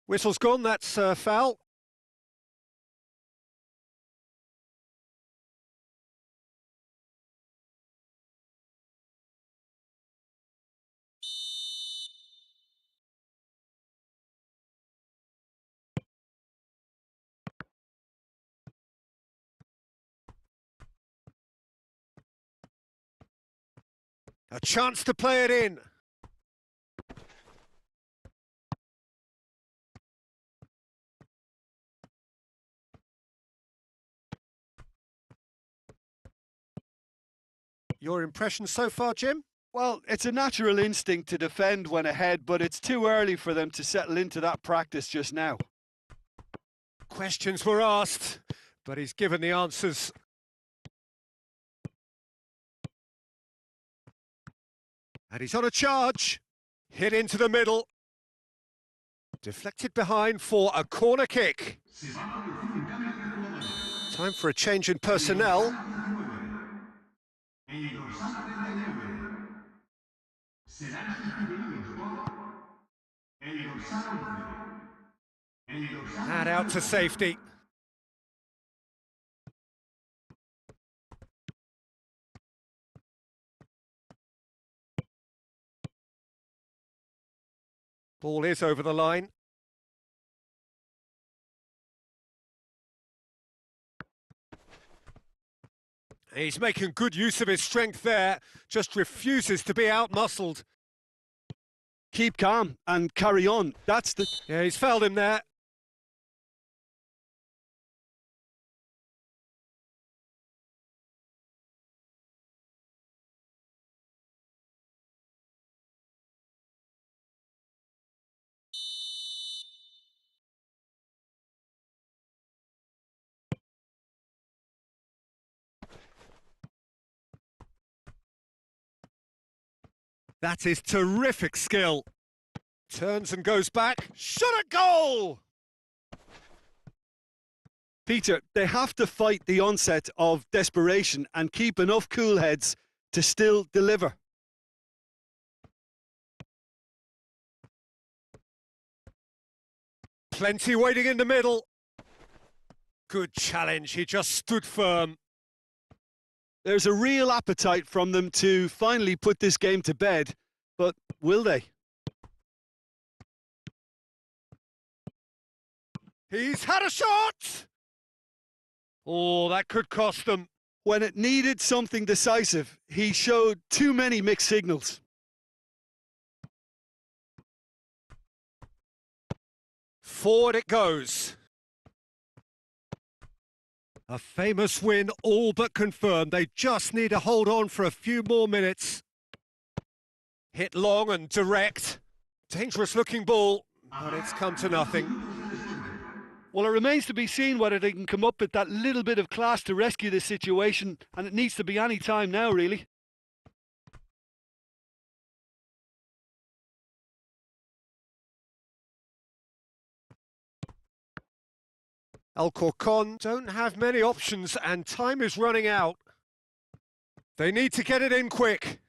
Whistle's gone, that's foul. A chance to play it in. Your impression so far, Jim? Well, it's a natural instinct to defend when ahead, but it's too early for them to settle into that practice just now. Questions were asked, but he's given the answers. And he's on a charge. Hit into the middle. Deflected behind for a corner kick. Time for a change in personnel. And out to safety. Ball is over the line. He's making good use of his strength there, just refuses to be outmuscled. Keep calm and carry on. That's the... Yeah, he's fouled him there. That is terrific skill. Turns and goes back. Shot at goal! Peter, they have to fight the onset of desperation and keep enough cool heads to still deliver. Plenty waiting in the middle. Good challenge, he just stood firm. There's a real appetite from them to finally put this game to bed, but will they? He's had a shot! Oh, that could cost them. When it needed something decisive, he showed too many mixed signals. Forward it goes. A famous win, all but confirmed. They just need to hold on for a few more minutes. Hit long and direct. Dangerous looking ball, but it's come to nothing. Well, it remains to be seen whether they can come up with that little bit of class to rescue this situation, and it needs to be any time now, really. Alcorcon don't have many options and time is running out. They need to get it in quick.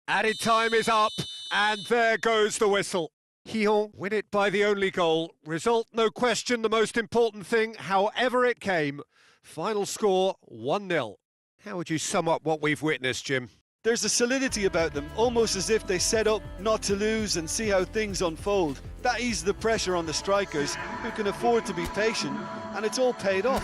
Added time is up and there goes the whistle. Hyon win it by the only goal. Result, no question, the most important thing, however it came. Final score, 1-0. How would you sum up what we've witnessed, Jim? There's a solidity about them, almost as if they set up not to lose and see how things unfold. That eases the pressure on the strikers, who can afford to be patient, and it's all paid off.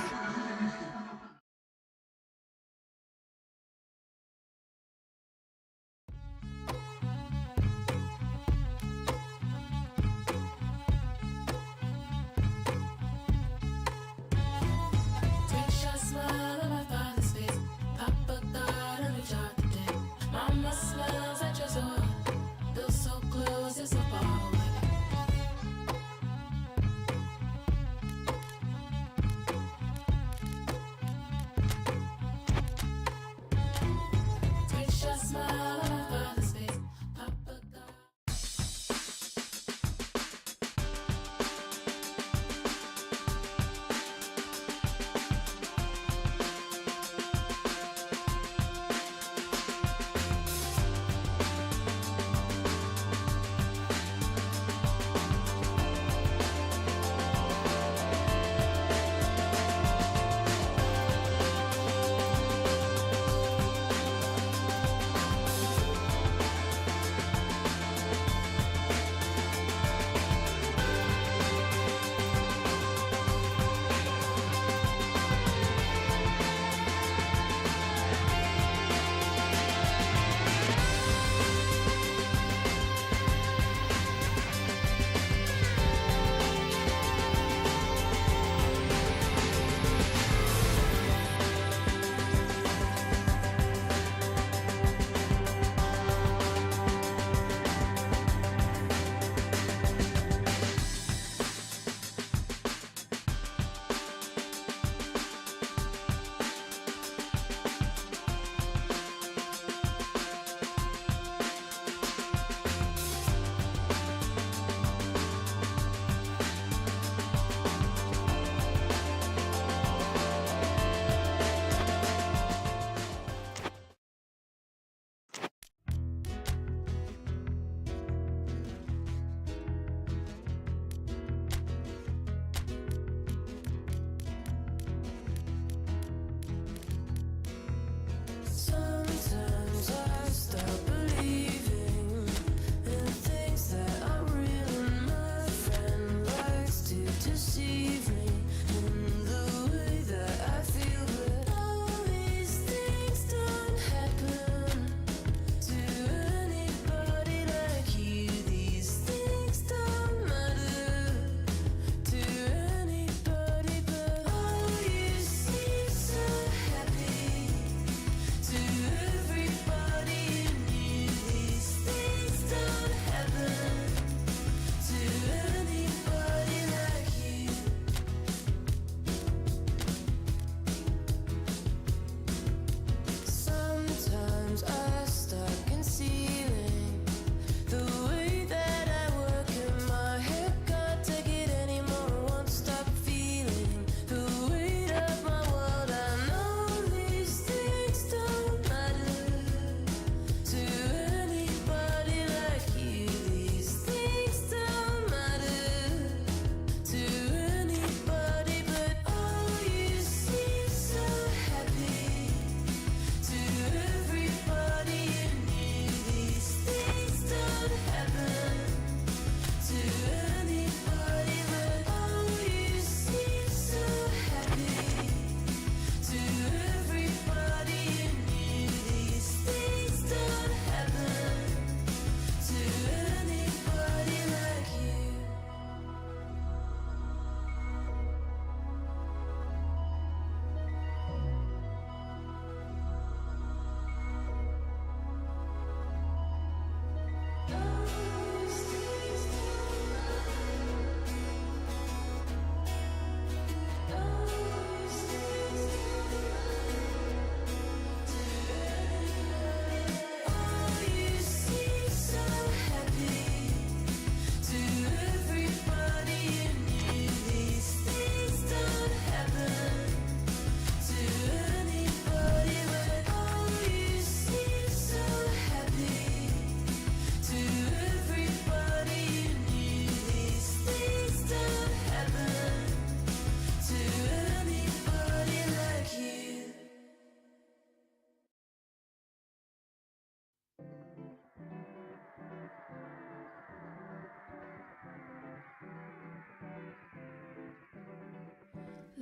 Take shots, smile on my father's face. Papa God and we chart the day. Mama smiles at your soul. Feel so close, it's so far away.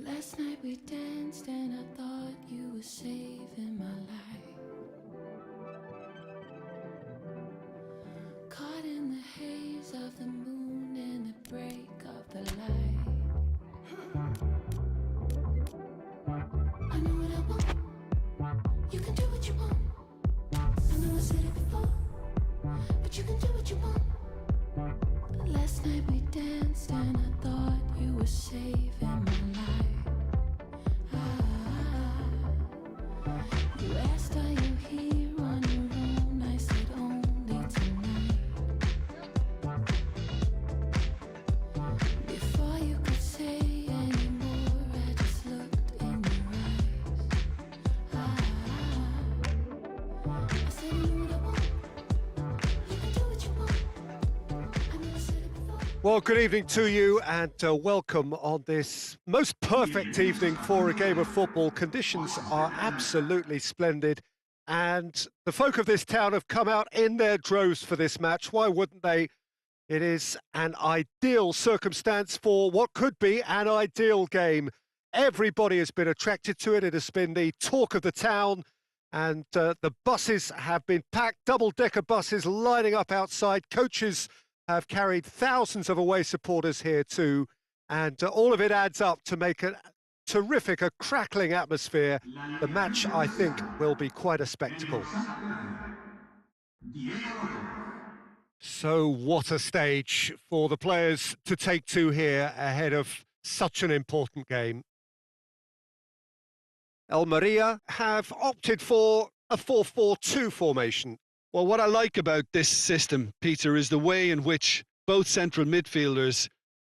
Last night we danced and I thought you were saving my life. Caught in the haze of the moon and the break of the light. I know what I want. You can do what you want. I know I said it before, but you can do what you want. Last night we danced and I thought you were saving my life. You asked, are you here on your own? I said only tonight. Before you could say any more, I just looked in your eyes. I said, you know what I want. You can do what you want. I know I said it before. Well, good evening to you and welcome on this most perfect evening for a game of football. Conditions are absolutely splendid and the folk of this town have come out in their droves for this match. Why wouldn't they? It is an ideal circumstance for what could be an ideal game. Everybody has been attracted to it. It has been the talk of the town and the buses have been packed, double-decker buses lining up outside. Coaches have carried thousands of away supporters here too, and all of it adds up to make a terrific, a crackling atmosphere. The match, I think, will be quite a spectacle. So what a stage for the players to take to here ahead of such an important game. Almeria have opted for a 4-4-2 formation. Well, what I like about this system, Peter, is the way in which both central midfielders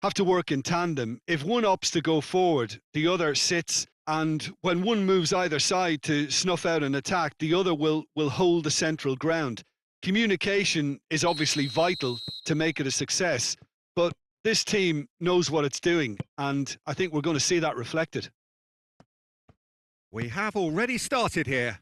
have to work in tandem. If one opts to go forward, the other sits, and when one moves either side to snuff out an attack, the other will hold the central ground. Communication is obviously vital to make it a success, but this team knows what it's doing, and I think we're going to see that reflected. We have already started here.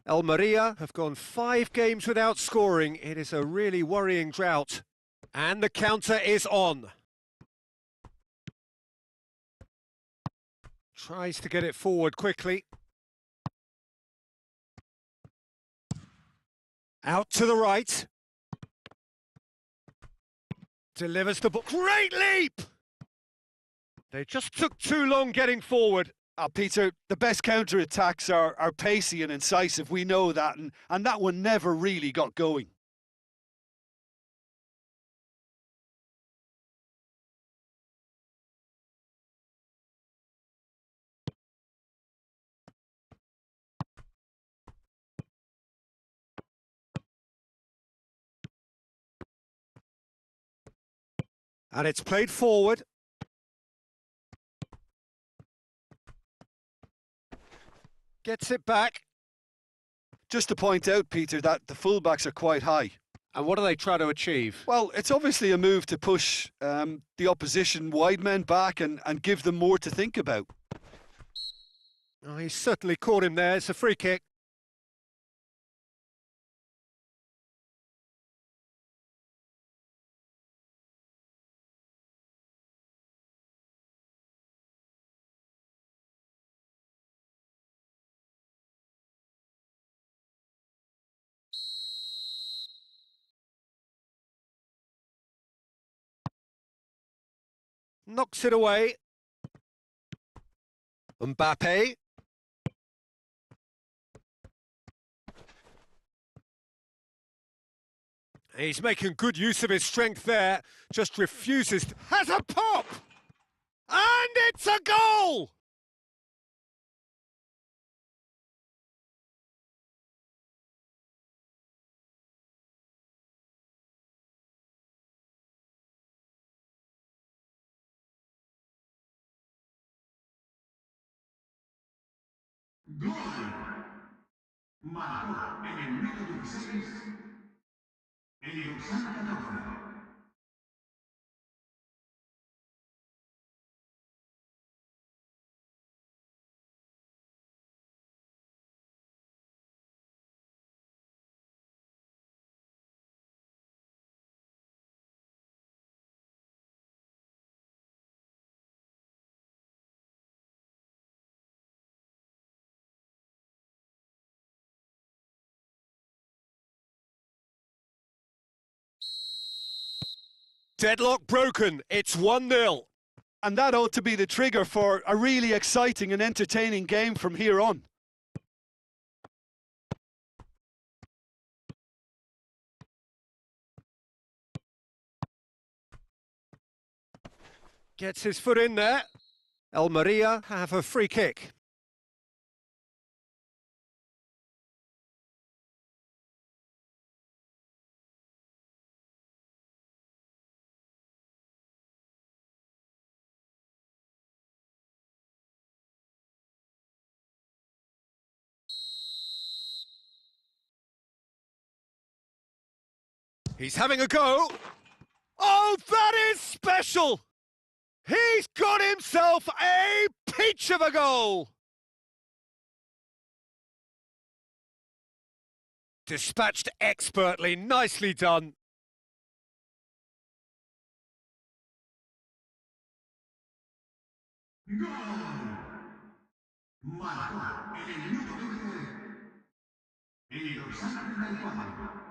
Almeria have gone 5 games without scoring. It is a really worrying drought. And the counter is on. Tries to get it forward quickly. Out to the right. Delivers the ball. Great leap! They just took too long getting forward. Peter, the best counter-attacks are pacey and incisive, we know that, and that one never really got going. And it's played forward. Gets it back. Just to point out, Peter, that the fullbacks are quite high. And what do they try to achieve? Well, it's obviously a move to push the opposition wide men back and give them more to think about. Oh, he certainly caught him there. It's a free kick. Knocks it away. Mbappe. He's making good use of his strength there. Just refuses. Has a pop! And it's a goal! Gol. Marcó en el minuto 16 el dorsal 14. Deadlock broken. It's 1-0. And that ought to be the trigger for a really exciting and entertaining game from here on. Gets his foot in there. Almeria have a free kick. He's having a go. Oh, that is special! He's got himself a peach of a goal! Dispatched expertly, nicely done. ¡Gol! Marcó en el minuto 20 el dorsal 34.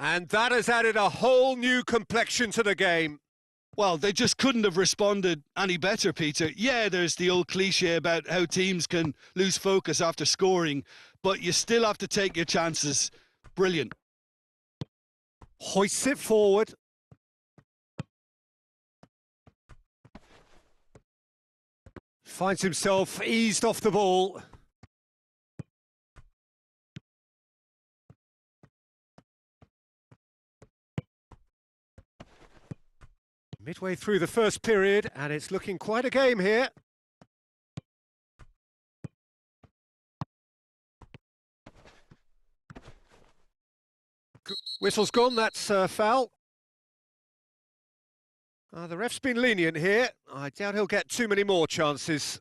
And that has added a whole new complexion to the game. Well, they just couldn't have responded any better, Peter. Yeah, there's the old cliche about how teams can lose focus after scoring, but you still have to take your chances. Brilliant. Hoists it forward. Finds himself eased off the ball. Midway through the first period, and it's looking quite a game here. Whistle's gone, that's foul. The ref's been lenient here. I doubt he'll get too many more chances.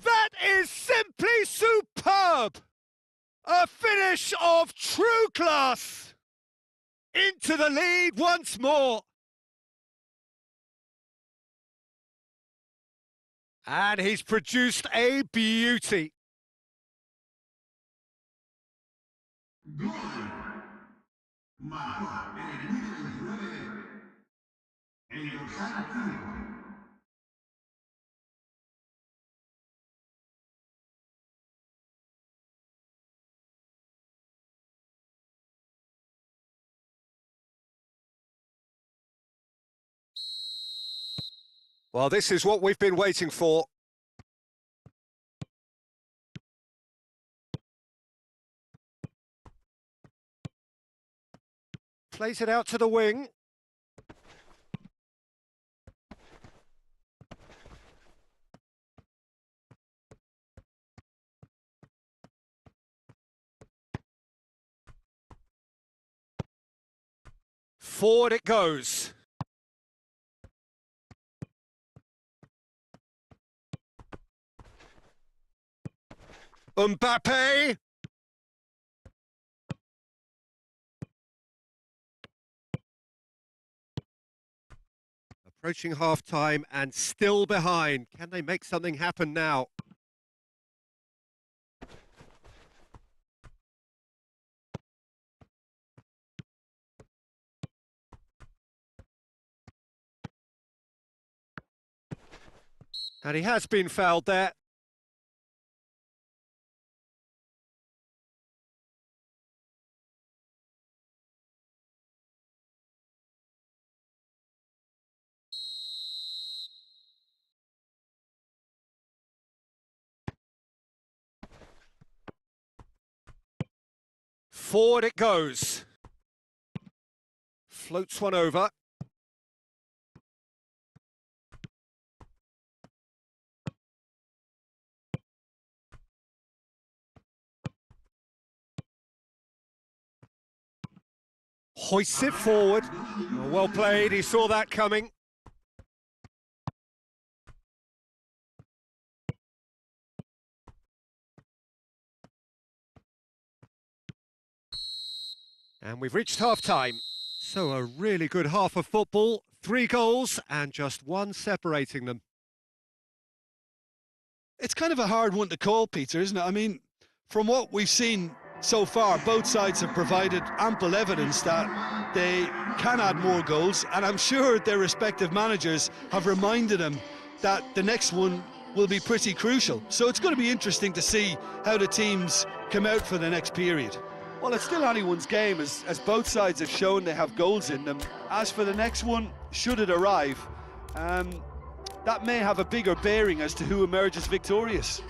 That is simply superb! A finish of true class! Into the lead once more! And he's produced a beauty. ¡Gol! Marcó en el minuto 19 el dorsal 5. Well, this is what we've been waiting for. Plays it out to the wing. Forward it goes. Mbappe. Approaching half-time and still behind. Can they make something happen now? And he has been fouled there. Forward it goes. Floats one over. Hoists it forward. Oh, well played, he saw that coming. And we've reached half-time. So a really good half of football, 3 goals and just one separating them. It's kind of a hard one to call, Peter, isn't it? I mean, from what we've seen so far, both sides have provided ample evidence that they can add more goals, and I'm sure their respective managers have reminded them that the next one will be pretty crucial. So it's going to be interesting to see how the teams come out for the next period. Well, it's still anyone's game, as both sides have shown they have goals in them. As for the next one, should it arrive, that may have a bigger bearing as to who emerges victorious.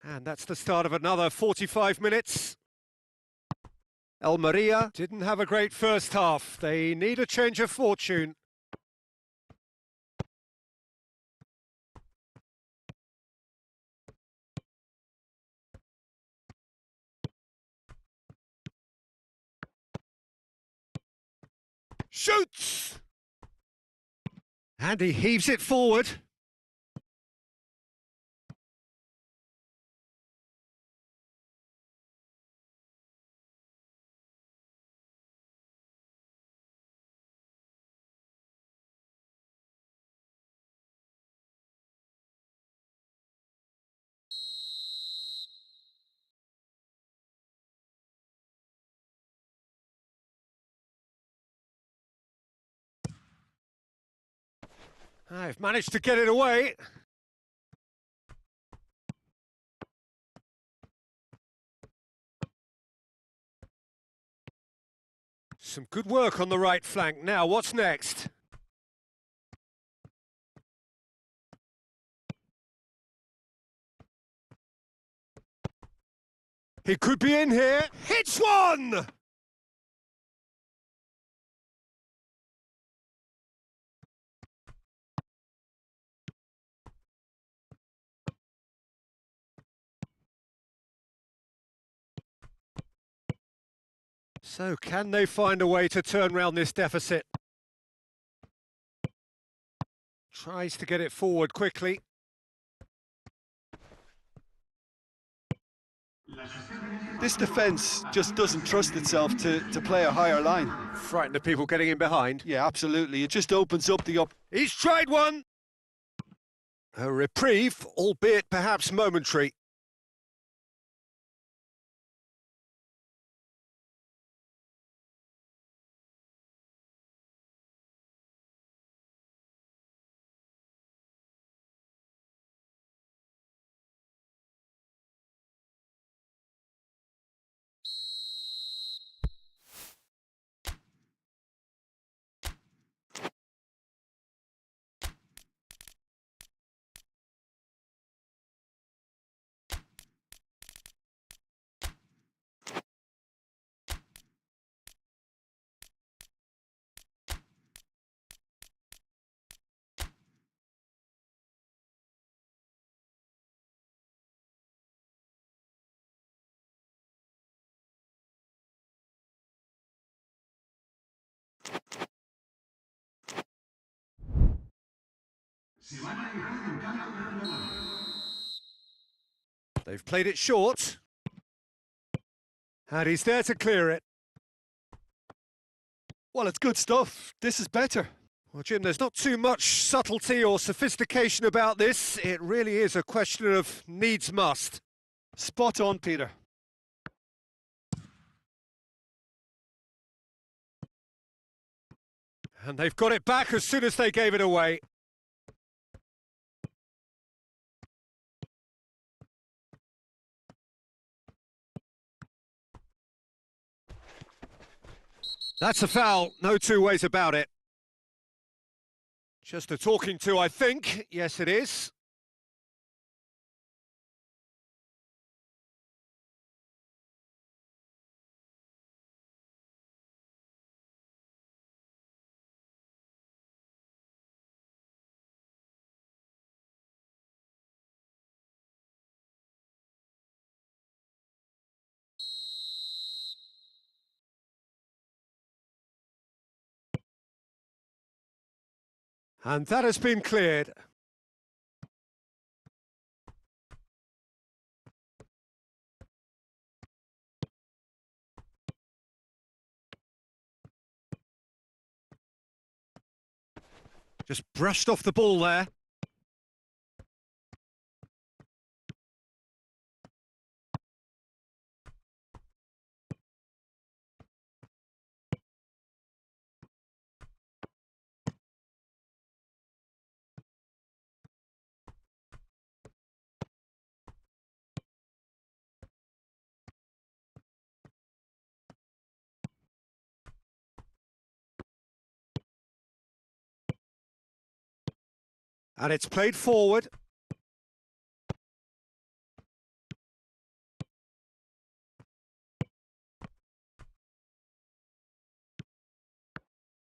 And that's the start of another 45 minutes. Almeria didn't have a great first half. They need a change of fortune. Shoots! And he heaves it forward. I've managed to get it away. Some good work on the right flank. Now, what's next? He could be in here. Hits one! So, can they find a way to turn round this deficit? Tries to get it forward quickly. This defence just doesn't trust itself to play a higher line. Frightened of people getting in behind. Yeah, absolutely. It just opens up the He's tried one! A reprieve, albeit perhaps momentary. They've played it short. And he's there to clear it. Well, it's good stuff. This is better. Well, Jim, there's not too much subtlety or sophistication about this. It really is a question of needs must. Spot on, Peter. And they've got it back as soon as they gave it away. That's a foul, no two ways about it. Just a talking to, I think. Yes, it is. And that has been cleared. Just brushed off the ball there. And it's played forward.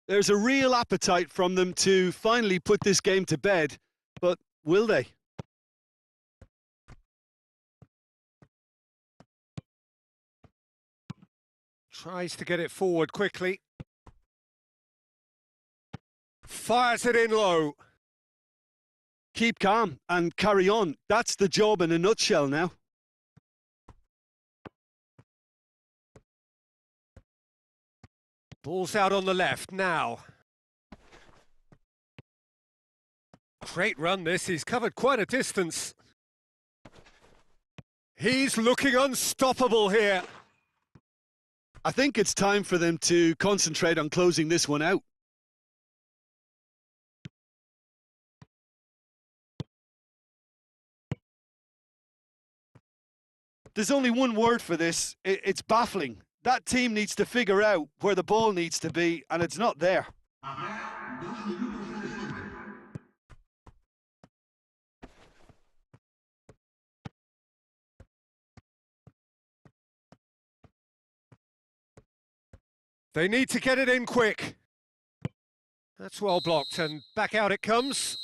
There's a real appetite from them to finally put this game to bed, but will they? Tries to get it forward quickly. Fires it in low. Keep calm and carry on. That's the job in a nutshell now. Ball's out on the left now. Great run this, he's covered quite a distance. He's looking unstoppable here. I think it's time for them to concentrate on closing this one out. There's only one word for this. It's baffling. That team needs to figure out where the ball needs to be, and it's not there. They need to get it in quick. That's well blocked, and back out it comes.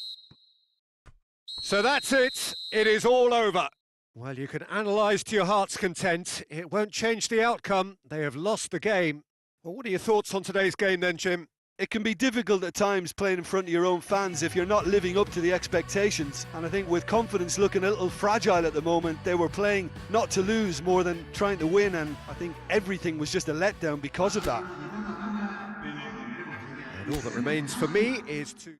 So that's it. It is all over. Well, you can analyse to your heart's content. It won't change the outcome. They have lost the game. Well, what are your thoughts on today's game then, Jim? It can be difficult at times playing in front of your own fans if you're not living up to the expectations. And I think with confidence looking a little fragile at the moment, they were playing not to lose more than trying to win. And I think everything was just a letdown because of that. And all that remains for me is to...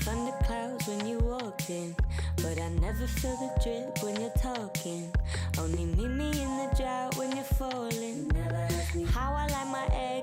Thunder clouds when you walked in, but I never feel the drip when you're talking. Only meet me in the drought when you're falling. How I like my eggs